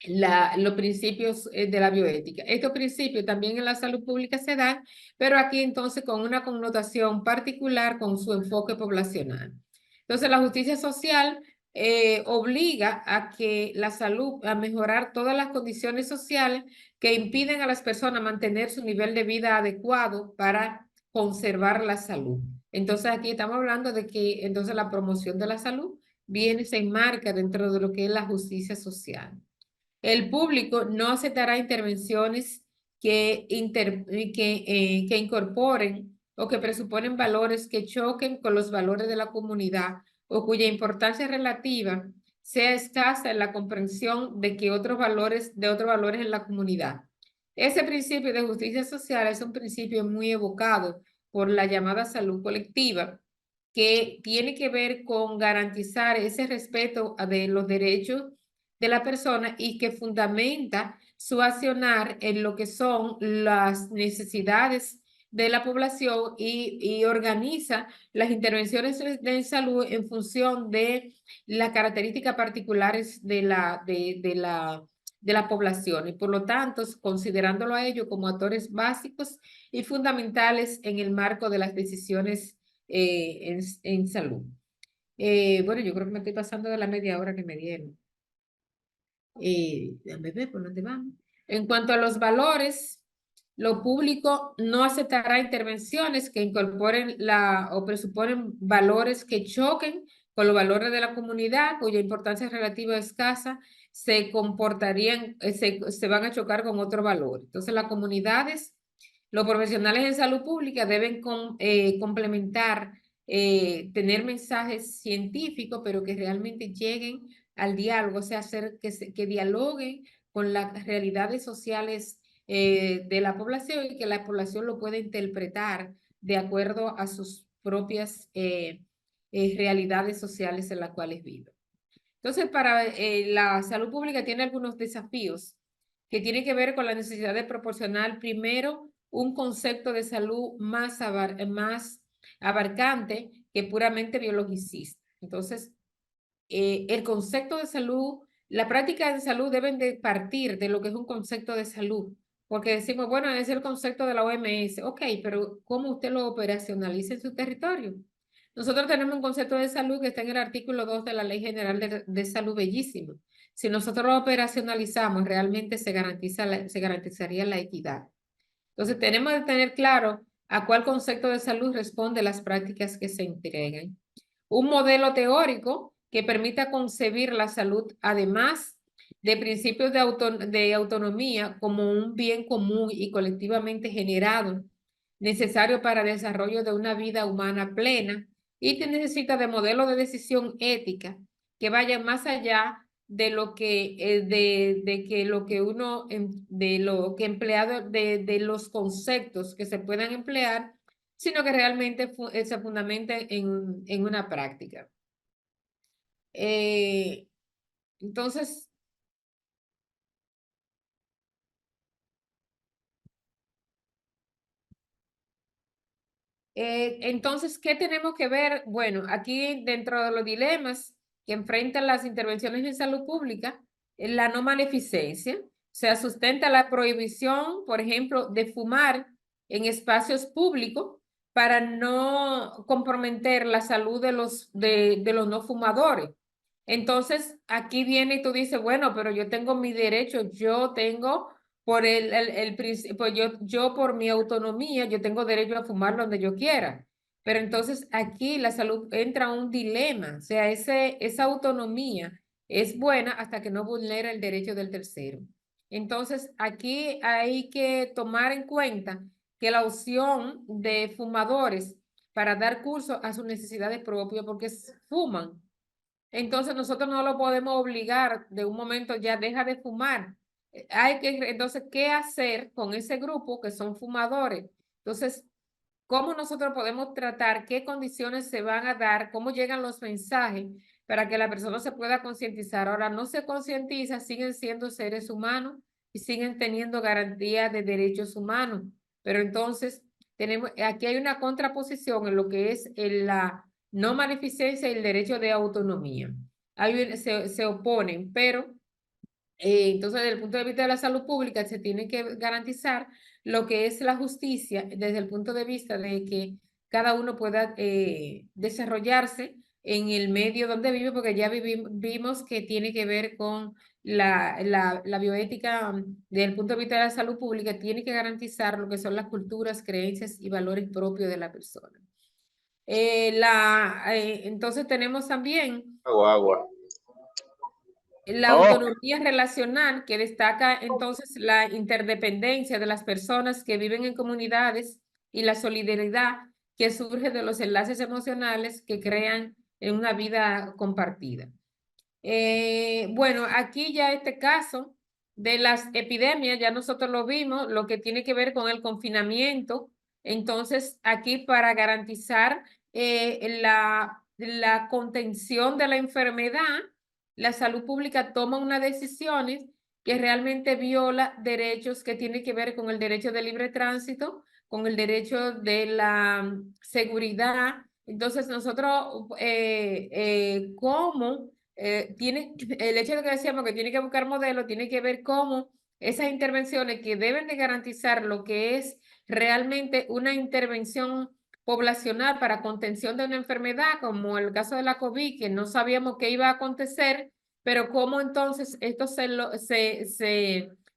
S2: los principios de la bioética. Estos principios también en la salud pública se dan, pero aquí entonces con una connotación particular con su enfoque poblacional. Entonces la justicia social obliga a que la salud, a mejorar todas las condiciones sociales que impiden a las personas mantener su nivel de vida adecuado para conservar la salud. Entonces aquí estamos hablando de que entonces la promoción de la salud se enmarca dentro de lo que es la justicia social. El público no aceptará intervenciones que incorporen o que presuponen valores que choquen con los valores de la comunidad o cuya importancia relativa sea escasa en la comprensión de otros valores en la comunidad. Ese principio de justicia social es un principio muy evocado por la llamada salud colectiva, que tiene que ver con garantizar ese respeto de los derechos de la persona y que fundamenta su accionar en lo que son las necesidades de la población y organiza las intervenciones de salud en función de las características particulares de la población y por lo tanto considerándolo a ellos como actores básicos y fundamentales en el marco de las decisiones en salud. Bueno, yo creo que me estoy pasando de la media hora que me dieron. Déjame ver por dónde vamos. En cuanto a los valores, lo público no aceptará intervenciones que incorporen o presuponen valores que choquen con los valores de la comunidad, cuya importancia relativa es escasa, se comportarían, se van a chocar con otro valor. Entonces, las comunidades, los profesionales en salud pública deben complementar, tener mensajes científicos, pero que realmente lleguen al diálogo, o sea, hacer que dialoguen con las realidades sociales de la población y que la población lo pueda interpretar de acuerdo a sus propias realidades sociales en las cuales viven. Entonces, para la salud pública tiene algunos desafíos que tienen que ver con la necesidad de proporcionar primero un concepto de salud más abarcante que puramente biologicista. Entonces, el concepto de salud, la práctica de salud deben de partir de lo que es un concepto de salud, porque decimos, bueno, es el concepto de la OMS, ok, pero ¿cómo usted lo operacionaliza en su territorio? Nosotros tenemos un concepto de salud que está en el artículo 2 de la Ley General de Salud, bellísimo. Si nosotros lo operacionalizamos, realmente se garantizaría la equidad. Entonces, tenemos que tener claro a cuál concepto de salud responde las prácticas que se entregan. Un modelo teórico que permita concebir la salud, además de principios de autonomía como un bien común y colectivamente generado, necesario para el desarrollo de una vida humana plena, y que necesita de modelos de decisión ética que vayan más allá de lo que de lo que empleado de los conceptos que se puedan emplear, sino que realmente se fundamente en una práctica. Entonces, ¿qué tenemos que ver? Bueno, aquí dentro de los dilemas que enfrentan las intervenciones en salud pública, la no maleficencia, o sea, sustenta la prohibición, por ejemplo, de fumar en espacios públicos para no comprometer la salud de los no fumadores. Entonces, aquí viene y tú dices, bueno, pero yo tengo mi derecho, yo tengo pues yo por mi autonomía, yo tengo derecho a fumar donde yo quiera. Pero entonces aquí la salud entra a un dilema, o sea, esa autonomía es buena hasta que no vulnera el derecho del tercero. Entonces aquí hay que tomar en cuenta que la opción de fumadores para dar curso a sus necesidades propias, porque fuman, entonces nosotros no lo podemos obligar de un momento ya deja de fumar. Hay que, entonces, ¿qué hacer con ese grupo que son fumadores? Entonces, ¿cómo nosotros podemos tratar? ¿Qué condiciones se van a dar? ¿Cómo llegan los mensajes para que la persona se pueda concientizar? Ahora, no se concientiza, siguen siendo seres humanos y siguen teniendo garantía de derechos humanos. Pero entonces, aquí hay una contraposición en lo que es la no maleficencia y el derecho de autonomía. Se oponen, pero entonces, desde el punto de vista de la salud pública, se tiene que garantizar lo que es la justicia desde el punto de vista de que cada uno pueda desarrollarse en el medio donde vive, porque ya vimos que tiene que ver con la bioética desde el punto de vista de la salud pública, tiene que garantizar lo que son las culturas, creencias y valores propios de la persona. Entonces tenemos también
S3: Agua, agua.
S2: la
S3: Oh,
S2: autonomía relacional, que destaca entonces la interdependencia de las personas que viven en comunidades y la solidaridad que surge de los enlaces emocionales que crean en una vida compartida. Bueno, aquí ya este caso de las epidemias, ya nosotros lo vimos, lo que tiene que ver con el confinamiento. Entonces, aquí para garantizar la contención de la enfermedad, la salud pública toma unas decisiones que realmente viola derechos que tienen que ver con el derecho de libre tránsito, con el derecho de la seguridad. Entonces, nosotros, ¿cómo? El hecho de que decíamos que tiene que buscar modelos, tiene que ver cómo esas intervenciones que deben de garantizar lo que es realmente una intervención poblacional para contención de una enfermedad, como el caso de la COVID, que no sabíamos qué iba a acontecer, pero cómo entonces esto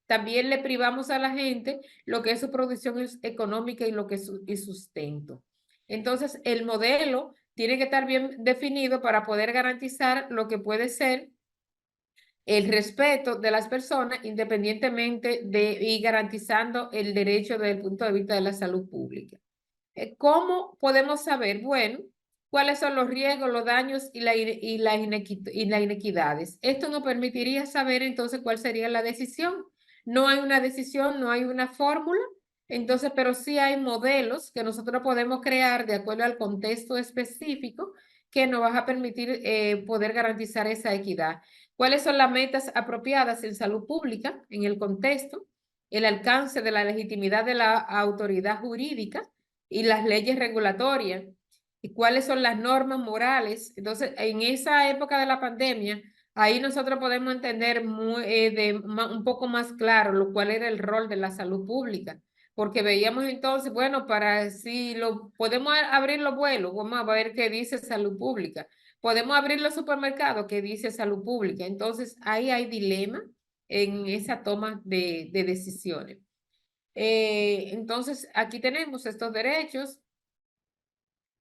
S2: también le privamos a la gente lo que es su producción económica y lo que es su sustento. Entonces, el modelo tiene que estar bien definido para poder garantizar lo que puede ser el respeto de las personas independientemente y garantizando el derecho desde el punto de vista de la salud pública. ¿Cómo podemos saber? Bueno, cuáles son los riesgos, los daños y las inequidades. Esto nos permitiría saber entonces cuál sería la decisión. No hay una decisión, no hay una fórmula, entonces, pero sí hay modelos que nosotros podemos crear de acuerdo al contexto específico que nos va a permitir poder garantizar esa equidad. ¿Cuáles son las metas apropiadas en salud pública en el contexto? El alcance de la legitimidad de la autoridad jurídica y las leyes regulatorias y cuáles son las normas morales. Entonces, en esa época de la pandemia, ahí nosotros podemos entender un poco más claro lo cual era el rol de la salud pública, porque veíamos entonces, bueno, para si lo podemos abrir los vuelos, vamos a ver qué dice salud pública. Podemos abrir los supermercados, qué dice salud pública. Entonces, ahí hay dilema en esa toma de decisiones. Entonces, aquí tenemos estos derechos.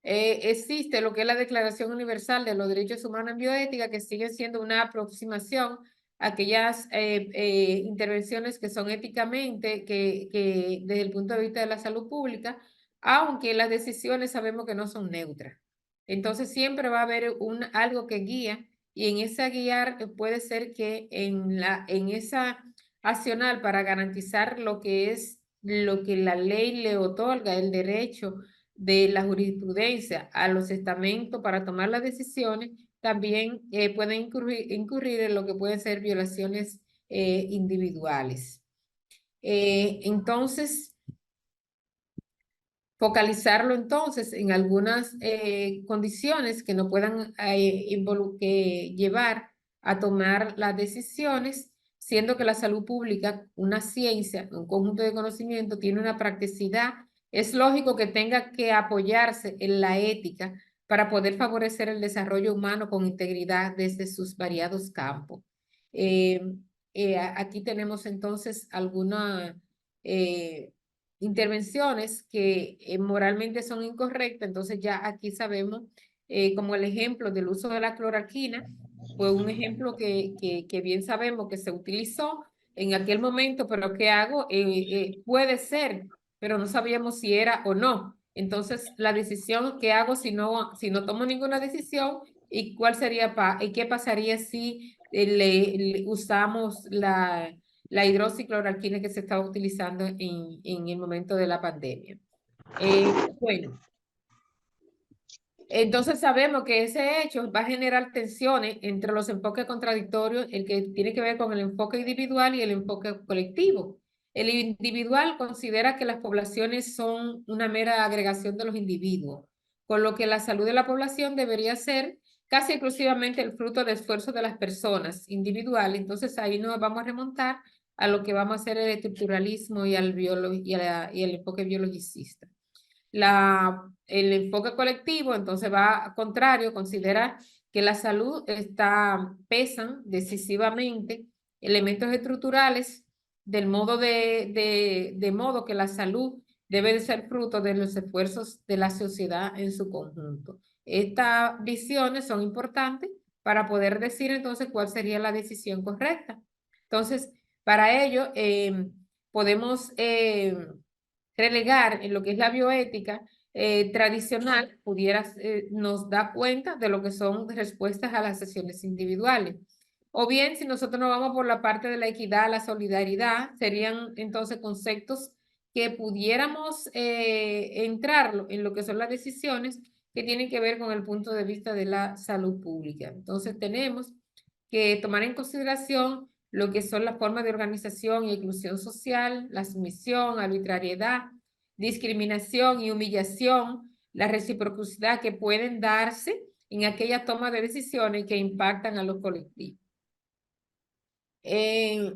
S2: Existe lo que es la Declaración Universal de los Derechos Humanos en Bioética, que sigue siendo una aproximación a aquellas intervenciones que son éticamente, que desde el punto de vista de la salud pública, aunque las decisiones sabemos que no son neutras. Entonces siempre va a haber algo que guía y en esa guiar puede ser que en esa accional para garantizar lo que es lo que la ley le otorga, el derecho de la jurisprudencia a los estamentos para tomar las decisiones, también pueden incurrir en lo que pueden ser violaciones individuales. Entonces, focalizarlo entonces en algunas condiciones que nos puedan llevar a tomar las decisiones, siendo que la salud pública, una ciencia, un conjunto de conocimiento, tiene una practicidad. Es lógico que tenga que apoyarse en la ética para poder favorecer el desarrollo humano con integridad desde sus variados campos. Aquí tenemos entonces alguna intervenciones que moralmente son incorrectas, entonces ya aquí sabemos, como el ejemplo del uso de la cloralquina, fue un ejemplo que bien sabemos que se utilizó en aquel momento, pero ¿qué hago? Puede ser, pero no sabíamos si era o no. Entonces, la decisión, ¿qué hago si no tomo ninguna decisión? ¿Y cuál sería y qué pasaría si usamos la hidroxicloroquina que se estaba utilizando en el momento de la pandemia? Bueno, entonces sabemos que ese hecho va a generar tensiones entre los enfoques contradictorios, el que tiene que ver con el enfoque individual y el enfoque colectivo. El individual considera que las poblaciones son una mera agregación de los individuos, con lo que la salud de la población debería ser casi exclusivamente el fruto de esfuerzos de las personas individuales. Entonces ahí nos vamos a remontar a lo que vamos a hacer el estructuralismo y y el enfoque biologicista. El enfoque colectivo, entonces va al contrario, considera que la salud pesan decisivamente elementos estructurales del modo de modo que la salud debe de ser fruto de los esfuerzos de la sociedad en su conjunto. Estas visiones son importantes para poder decir entonces cuál sería la decisión correcta. Entonces, para ello, podemos relegar en lo que es la bioética tradicional, nos da cuenta de lo que son respuestas a las sesiones individuales. O bien, si nosotros nos vamos por la parte de la equidad, la solidaridad, serían entonces conceptos que pudiéramos entrar en lo que son las decisiones que tienen que ver con el punto de vista de la salud pública. Entonces, tenemos que tomar en consideración lo que son las formas de organización y inclusión social, la sumisión, arbitrariedad, discriminación y humillación, la reciprocidad que pueden darse en aquella toma de decisiones que impactan a los colectivos. ¿Qué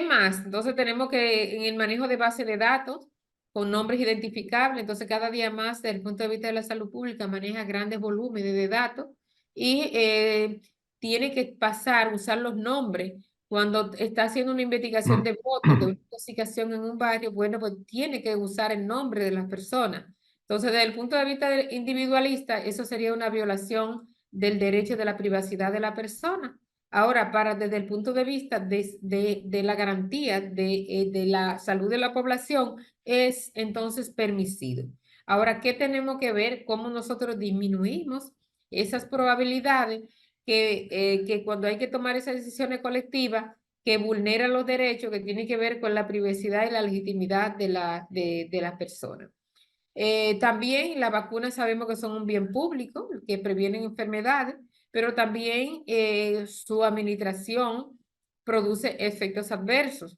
S2: más? Entonces tenemos que en el manejo de base de datos con nombres identificables, entonces cada día más desde el punto de vista de la salud pública maneja grandes volúmenes de datos y tiene que usar los nombres. Cuando está haciendo una investigación de votos, de una intoxicación en un barrio, bueno, pues tiene que usar el nombre de las personas. Entonces, desde el punto de vista individualista, eso sería una violación del derecho de la privacidad de la persona. Ahora, desde el punto de vista de la garantía de la salud de la población, es entonces permisivo. Ahora, ¿qué tenemos que ver? ¿Cómo nosotros disminuimos esas probabilidades que cuando hay que tomar esas decisiones colectivas que vulneran los derechos que tienen que ver con la privacidad y la legitimidad de las personas? También las vacunas sabemos que son un bien público, que previenen enfermedades, pero también su administración produce efectos adversos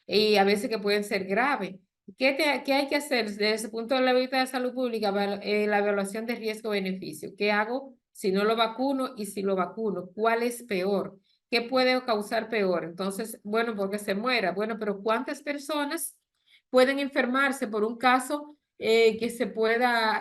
S2: y a veces que pueden ser graves. ¿Qué hay que hacer desde ese punto de vista de salud pública? La evaluación de riesgo-beneficio. ¿Qué hago si no lo vacuno y si lo vacuno? ¿Cuál es peor? ¿Qué puede causar peor? Entonces, bueno, porque se muera. Bueno, pero ¿cuántas personas pueden enfermarse por un caso que pueda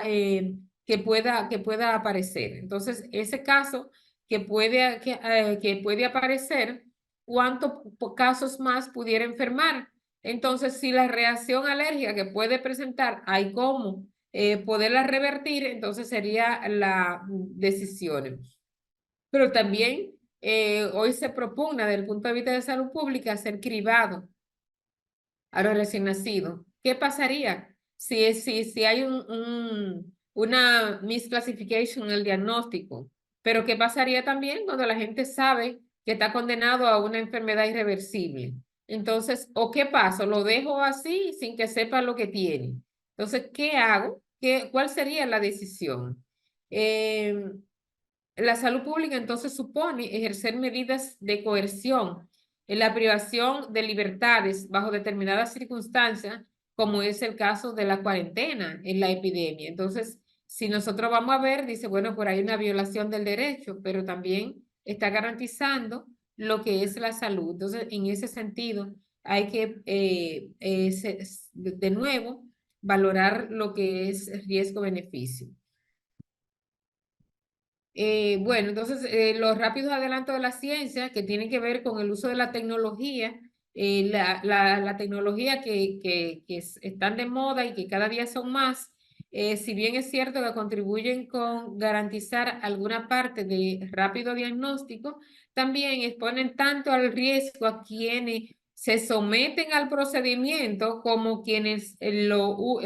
S2: aparecer? Entonces, ese caso que puede aparecer, ¿cuántos casos más pudiera enfermar? Entonces, si la reacción alérgica que puede presentar hay cómo poderla revertir, entonces sería la decisión. Pero también hoy se propugna desde el punto de vista de salud pública ser cribado a los recién nacidos. ¿Qué pasaría si hay una misclassification en el diagnóstico? Pero ¿qué pasaría también cuando la gente sabe que está condenado a una enfermedad irreversible? Entonces, ¿o qué pasa? ¿Lo dejo así sin que sepa lo que tiene? Entonces, ¿qué hago? ¿Cuál sería la decisión? La salud pública entonces supone ejercer medidas de coerción en la privación de libertades bajo determinadas circunstancias, como es el caso de la cuarentena en la epidemia. Entonces, si nosotros vamos a ver, dice, bueno, por ahí hay una violación del derecho, pero también está garantizando lo que es la salud. Entonces, en ese sentido, hay que, de nuevo, valorar lo que es riesgo-beneficio. Bueno, entonces los rápidos adelantos de la ciencia que tienen que ver con el uso de la tecnología, la tecnología están de moda y que cada día son más, si bien es cierto que contribuyen con garantizar alguna parte de rápido diagnóstico, también exponen tanto al riesgo a quienes se someten al procedimiento como quienes lo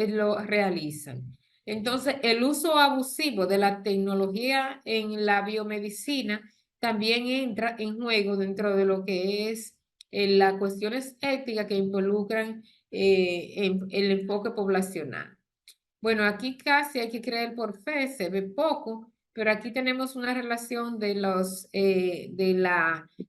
S2: realizan. Entonces, el uso abusivo de la tecnología en la biomedicina también entra en juego dentro de lo que es las cuestiones éticas que involucran el enfoque poblacional. Bueno, aquí casi hay que creer por fe, se ve poco, pero aquí tenemos una relación de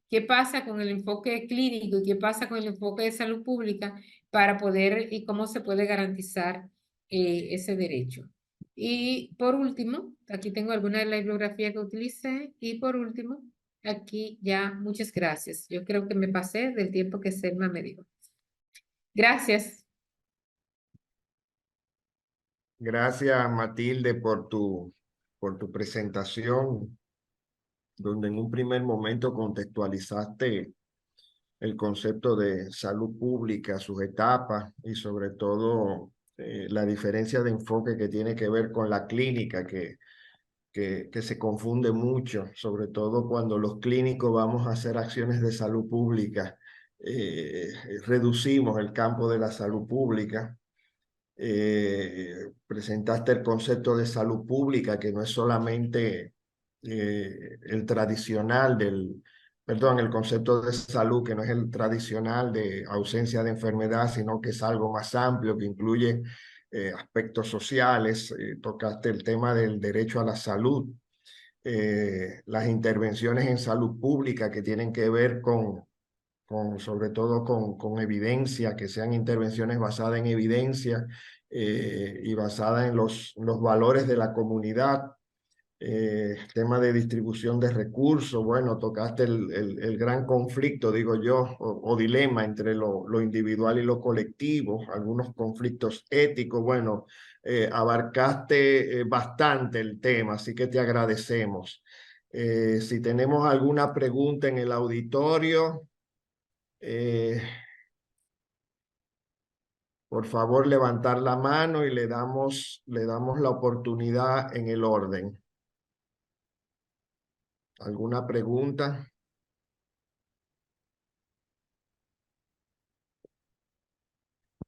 S2: qué pasa con el enfoque clínico y qué pasa con el enfoque de salud pública para poder y cómo se puede garantizar ese derecho. Y por último, aquí tengo alguna de la bibliografía que utilicé y por último, aquí ya muchas gracias. Yo creo que me pasé del tiempo que Selma me dio. Gracias.
S1: Gracias, Matilde, por tu presentación, donde en un primer momento contextualizaste el concepto de salud pública, sus etapas y sobre todo la diferencia de enfoque que tiene que ver con la clínica, que se confunde mucho, sobre todo cuando los clínicos vamos a hacer acciones de salud pública, reducimos el campo de la salud pública. Presentaste el concepto de salud pública, que no es solamente el tradicional perdón, el concepto de salud, que no es el tradicional de ausencia de enfermedad, sino que es algo más amplio, que incluye aspectos sociales. Tocaste el tema del derecho a la salud, las intervenciones en salud pública que tienen que ver sobre todo con evidencia, que sean intervenciones basadas en evidencia y basadas en los valores de la comunidad. Tema de distribución de recursos, bueno, tocaste el gran conflicto, digo yo, o dilema entre lo individual y lo colectivo, algunos conflictos éticos, bueno, abarcaste bastante el tema, así que te agradecemos. Si tenemos alguna pregunta en el auditorio, eh, por favor, levantar la mano y le damos la oportunidad en el orden. ¿Alguna pregunta?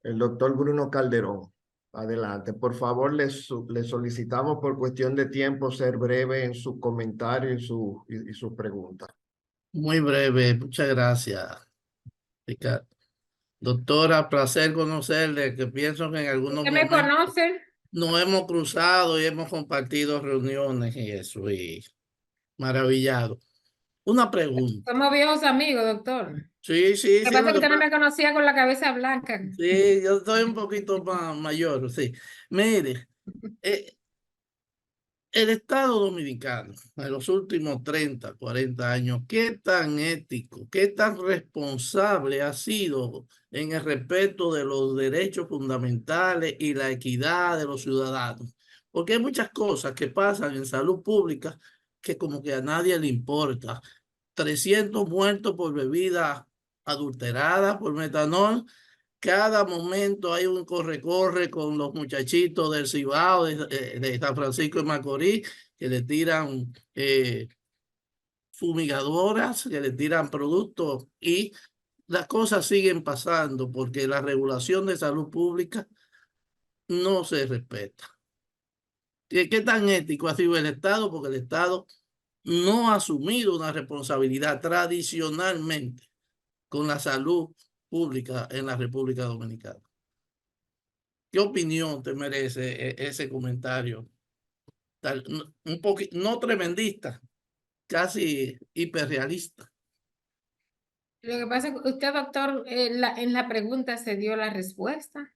S1: El doctor Bruno Calderón. Adelante. Por favor, le solicitamos por cuestión de tiempo ser breve en su comentario y su pregunta.
S3: Muy breve, muchas gracias, Ricardo. Doctora, placer conocerle, que pienso que en algunos
S2: ¿Usted me
S3: momentos
S2: conoce?
S3: nos hemos cruzado y hemos compartido reuniones y eso, y maravillado. Una pregunta.
S2: Somos viejos amigos, doctor. Lo
S3: Sí, sí,
S2: que
S3: sí,
S2: pasa
S3: lo
S2: es que
S3: que
S2: usted no
S3: pasa.
S2: me conocía con la cabeza blanca.
S3: Sí, yo estoy un poquito más mayor, sí. Mire, eh, el Estado Dominicano, en los últimos 30, 40 años, ¿qué tan ético, qué tan responsable ha sido en el respeto de los derechos fundamentales y la equidad de los ciudadanos? Porque hay muchas cosas que pasan en salud pública que como que a nadie le importa. 300 muertos por bebida adulterada, por metanol. Cada momento hay un corre-corre con los muchachitos del Cibao, de San Francisco de Macorís, que le tiran fumigadoras, que le tiran productos y las cosas siguen pasando porque la regulación de salud pública no se respeta. ¿Qué tan ético ha sido el Estado? Porque el Estado no ha asumido una responsabilidad tradicionalmente con la salud pública en la República Dominicana. ¿Qué opinión te merece ese comentario? Un poquito, no tremendista, casi hiperrealista.
S2: Lo que pasa es que usted, doctor, en la pregunta se dio la respuesta.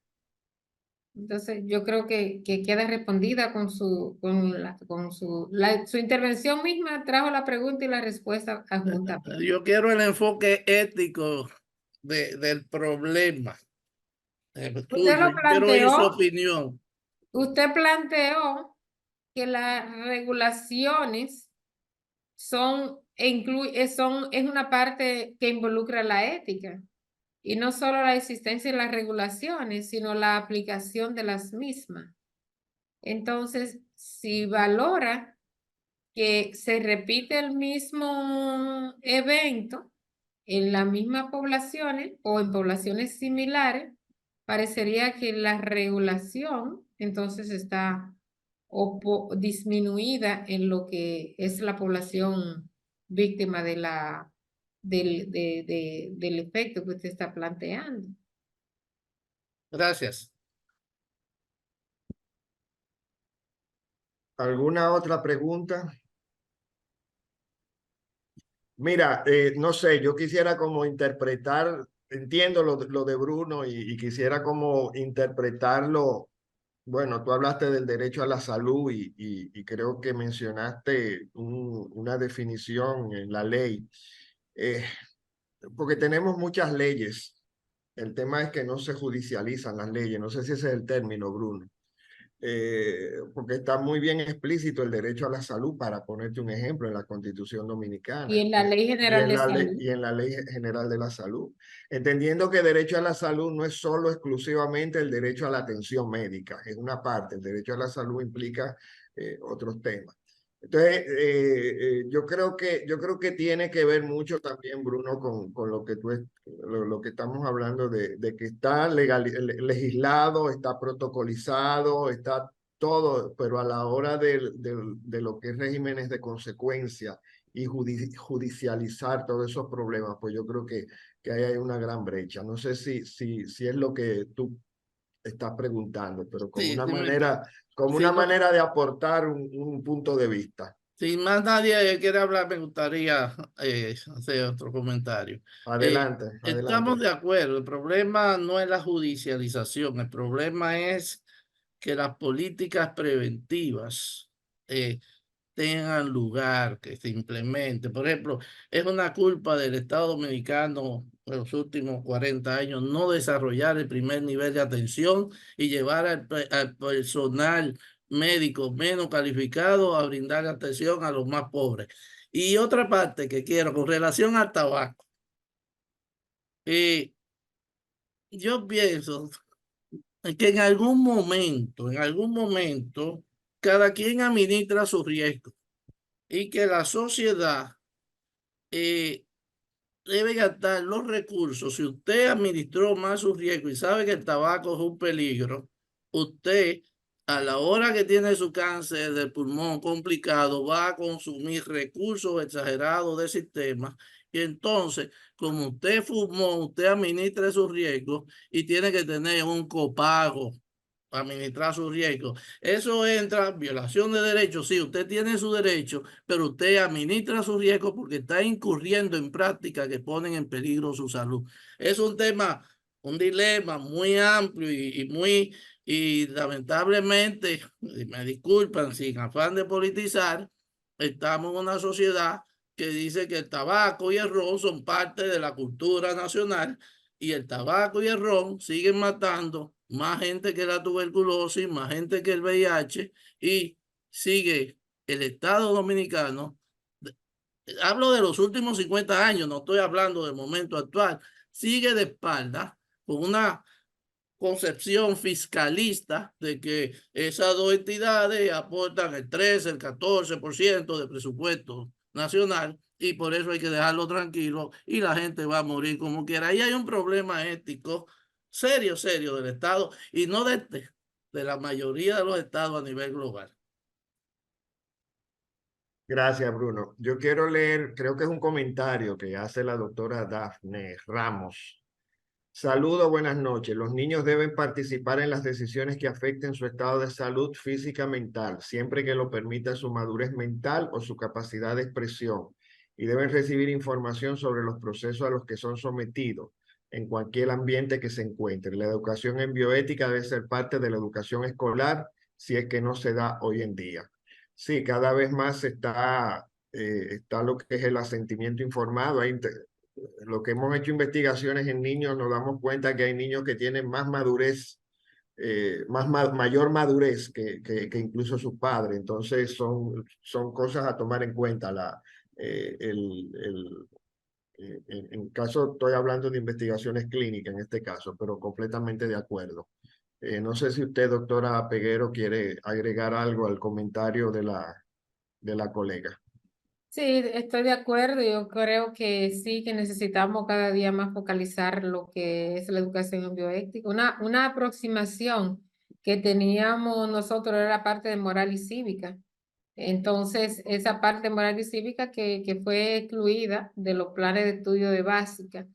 S2: Entonces, yo creo que queda respondida su intervención misma trajo la pregunta y la respuesta adjunta.
S3: Yo quiero el enfoque ético del problema
S2: Usted
S3: tuyo.
S2: lo
S3: Yo quiero oír su
S2: planteó,
S3: opinión.
S2: usted planteó que las regulaciones es una parte que involucra la ética. Y no solo la existencia de las regulaciones, sino la aplicación de las mismas. Entonces, si valora que se repite el mismo evento en las mismas poblaciones o en poblaciones similares, parecería que la regulación entonces está o disminuida en lo que es la población víctima de del efecto que usted está planteando.
S3: Gracias.
S1: ¿Alguna otra pregunta? Mira, no sé, yo quisiera como interpretar, entiendo lo de Bruno y quisiera como interpretarlo. Bueno, tú hablaste del derecho a la salud y creo que mencionaste una definición en la ley, eh, porque tenemos muchas leyes. El tema es que no se judicializan las leyes, no sé si ese es el término, Bruno. Porque está muy bien explícito el derecho a la salud, para ponerte un ejemplo, en la Constitución
S2: Y
S1: Dominicana
S2: en la Ley General de Salud.
S1: y en la Ley General de la Salud. Entendiendo que derecho a la salud no es solo exclusivamente el derecho a la atención médica, es una parte. El derecho a la salud implica otros temas. Entonces, yo creo que tiene que ver mucho también, Bruno, con lo que lo que estamos hablando de que está legislado, está protocolizado, está todo, pero a la hora de lo que es regímenes de consecuencia y judicializar todos esos problemas, pues yo creo que ahí hay una gran brecha. No sé si es lo que tú estás preguntando, pero
S3: Sí,
S1: como
S3: sí,
S1: una manera de aportar un punto de vista.
S3: si más nadie quiere hablar, me gustaría hacer otro comentario.
S1: Adelante,
S3: Estamos
S1: adelante.
S3: de acuerdo, el problema no es la judicialización, el problema es que las políticas preventivas tengan lugar, que se implemente. Por ejemplo, es una culpa del Estado Dominicano en los últimos 40 años no desarrollar el primer nivel de atención y llevar al personal médico menos calificado a brindar atención a los más pobres. Y otra parte que quiero con relación al tabaco. Yo pienso que en algún momento, cada quien administra su riesgo y que la sociedad eh, debe gastar los recursos. Si usted administró más su riesgo y sabe que el tabaco es un peligro, usted a la hora que tiene su cáncer de pulmón complicado va a consumir recursos exagerados del sistema y entonces, como usted fumó, usted administra sus riesgos y tiene que tener un copago para administrar sus riesgos. Eso entra violación de derechos. Sí, usted tiene su derecho, pero usted administra sus riesgos porque está incurriendo en prácticas que ponen en peligro su salud. Es un tema, un dilema muy amplio y lamentablemente, me disculpan, sin afán de politizar, estamos en una sociedad que dice que el tabaco y el ron son parte de la cultura nacional y el tabaco y el ron siguen matando más gente que la tuberculosis, más gente que el VIH y sigue el Estado Dominicano. Hablo de los últimos 50 años, no estoy hablando del momento actual. Sigue de espalda con una concepción fiscalista de que esas dos entidades aportan el 13, el 14% del presupuesto nacional y por eso hay que dejarlo tranquilo y la gente va a morir como quiera. Ahí hay un problema ético serio, serio del Estado y no de la mayoría de los estados a nivel global.
S1: Gracias, Bruno. Yo quiero leer, creo que es un comentario que hace la doctora Dafne Ramos. Saludos, buenas noches. Los niños deben participar en las decisiones que afecten su estado de salud física mental, siempre que lo permita su madurez mental o su capacidad de expresión, y deben recibir información sobre los procesos a los que son sometidos en cualquier ambiente que se encuentre. La educación en bioética debe ser parte de la educación escolar, si es que no se da hoy en día. Sí, cada vez más está lo que es el asentimiento informado. Lo que hemos hecho investigaciones en niños, nos damos cuenta que hay niños que tienen más madurez, mayor madurez que incluso sus padres. Entonces son cosas a tomar en cuenta. En caso, estoy hablando de investigaciones clínicas en este caso, pero completamente de acuerdo. No sé si usted, doctora Peguero, quiere agregar algo al comentario de la colega.
S2: Sí, estoy de acuerdo. Yo creo que sí, que necesitamos cada día más focalizar lo que es la educación en bioética. Una aproximación que teníamos nosotros era la parte de moral y cívica. Entonces, esa parte moral y cívica que fue excluida de los planes de estudio de básica,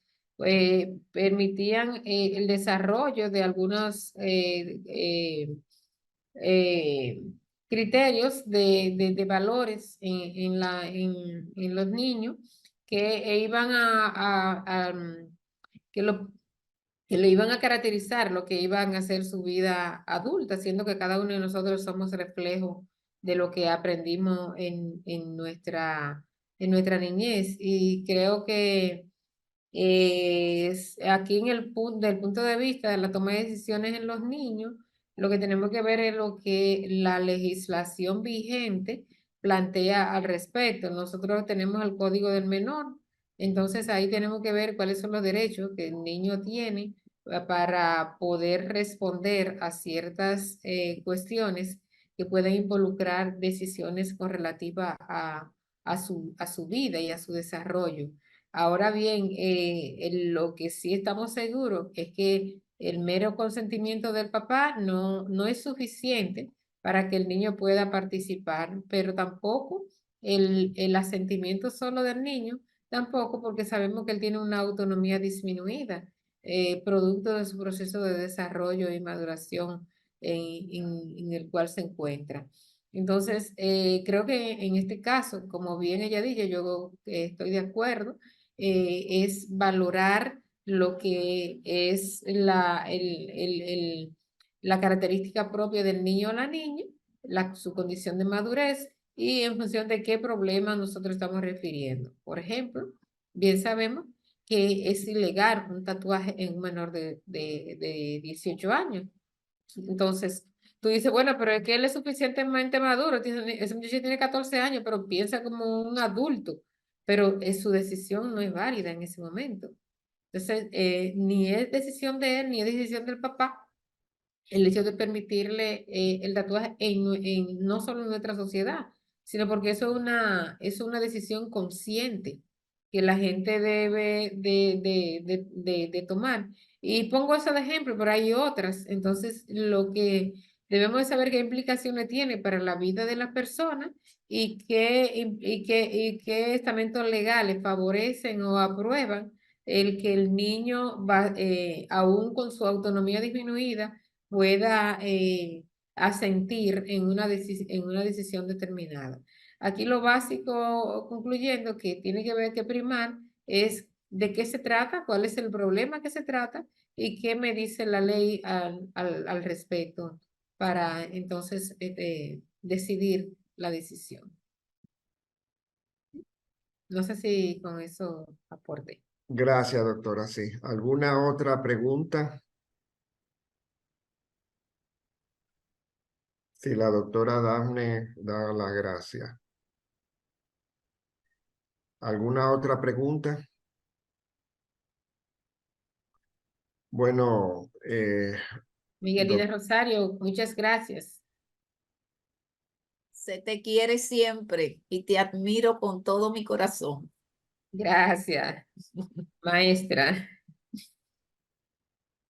S2: permitían el desarrollo de algunos eh, criterios de valores en los niños que iban que lo que le iban a caracterizar lo que iban a ser su vida adulta, siendo que cada uno de nosotros somos reflejo de lo que aprendimos en nuestra niñez. Y creo que aquí en del punto de vista de la toma de decisiones en los niños, lo que tenemos que ver es lo que la legislación vigente plantea al respecto. Nosotros tenemos el Código del Menor, entonces ahí tenemos que ver cuáles son los derechos que el niño tiene para poder responder a ciertas cuestiones que pueden involucrar decisiones con relativa a su vida y a su desarrollo. Ahora bien, lo que sí estamos seguros es que el mero consentimiento del papá no es suficiente para que el niño pueda participar, pero tampoco el asentimiento solo del niño, tampoco porque sabemos que él tiene una autonomía disminuida, producto de su proceso de desarrollo y maduración en el cual se encuentra. Entonces, creo que en este caso, como bien ella dijo, yo estoy de acuerdo, es valorar lo que es la característica propia del niño o la niña, su condición de madurez y en función de qué problema nosotros estamos refiriendo. Por ejemplo, bien sabemos que es ilegal un tatuaje en un menor de 18 años. Entonces, tú dices, bueno, pero es que él es suficientemente maduro, ese muchacho tiene 14 años, pero piensa como un adulto, pero su decisión no es válida en ese momento. Entonces, ni es decisión de él, ni es decisión del papá el hecho de permitirle el tatuaje no solo en nuestra sociedad, sino porque eso es una decisión consciente que la gente debe de tomar. Y pongo eso de ejemplo, pero hay otras. Entonces, lo que debemos de saber qué implicaciones tiene para la vida de las personas y qué estamentos legales favorecen o aprueban el que el niño va, aún con su autonomía disminuida, pueda asentir en en una decisión determinada. Aquí lo básico, concluyendo, que tiene que ver que primar es de qué se trata, cuál es el problema que se trata y qué me dice la ley al respecto para entonces decidir la decisión. No sé si con eso aporte.
S1: Gracias, doctora. Sí. ¿Alguna otra pregunta? Sí, la doctora Dafne da las gracias. ¿Alguna otra pregunta? Bueno,
S2: Miguelina Rosario, muchas gracias.
S4: Se te quiere siempre y te admiro con todo mi corazón.
S2: Gracias, maestra.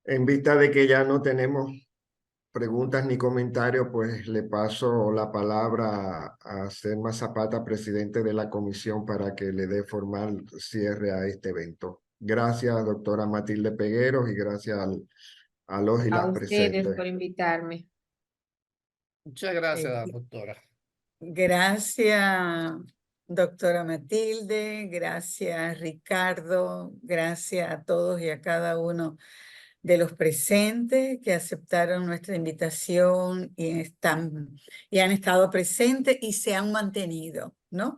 S1: en vista de que ya no tenemos preguntas ni comentarios, pues le paso la palabra a Selma Zapata, presidente de la comisión, para que le dé formal cierre a este evento. Gracias, doctora Matilde Pegueros, y gracias a los y
S2: A
S1: las
S2: ustedes
S1: presentes.
S2: por invitarme.
S3: Muchas gracias, doctora.
S5: Gracias, doctora Matilde, gracias, Ricardo, gracias a todos y a cada uno de los presentes que aceptaron nuestra invitación y han estado presentes y se han mantenido, ¿no?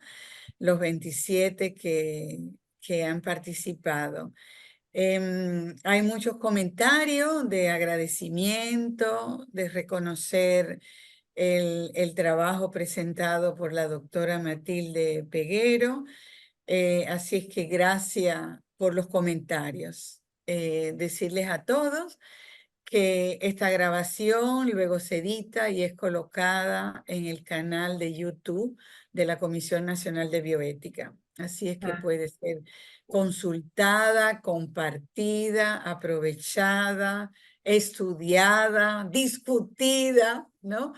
S5: Los 27 que han participado. Hay muchos comentarios de agradecimiento, de reconocer el trabajo presentado por la doctora Matilde Peguero. Así es que gracias por los comentarios. Decirles a todos que esta grabación luego se edita y es colocada en el canal de YouTube de la Comisión Nacional de Bioética. Así es que puede ser consultada, compartida, aprovechada, estudiada, discutida, ¿no?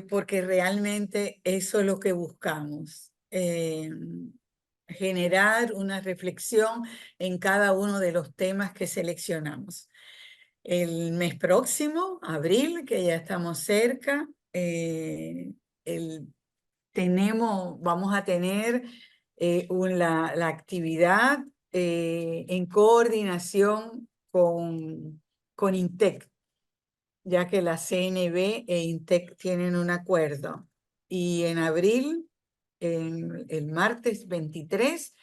S5: Porque realmente eso es lo que buscamos. Generar una reflexión en cada uno de los temas que seleccionamos. El mes próximo, abril, que ya estamos cerca, vamos a tener la actividad en coordinación con INTEC, ya que la CNB e INTEC tienen un acuerdo. Y en abril, el martes 23,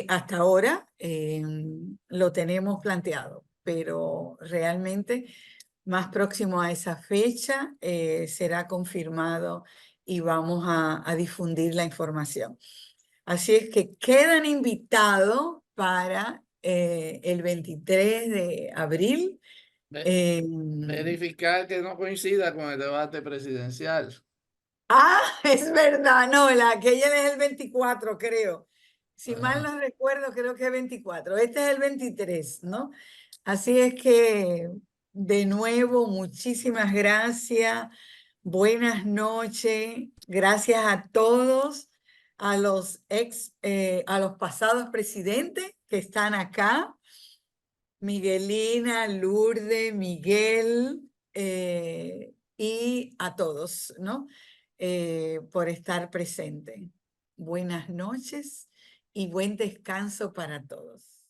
S5: hasta ahora lo tenemos planteado, pero realmente más próximo a esa fecha será confirmado y vamos a difundir la información. Así es que quedan invitados para el 23 de abril.
S3: Verificar que no coincida con el debate presidencial.
S5: Es verdad, no, aquella es el 24, creo. Si mal
S3: Ajá.
S5: no recuerdo, creo que es 24. Este es el 23, ¿no? Así es que, de nuevo, muchísimas gracias. Buenas noches. Gracias a todos, a los pasados presidentes que están acá. Miguelina, Lourdes, Miguel, y a todos, ¿no? Por estar presente. Buenas noches y buen descanso para todos.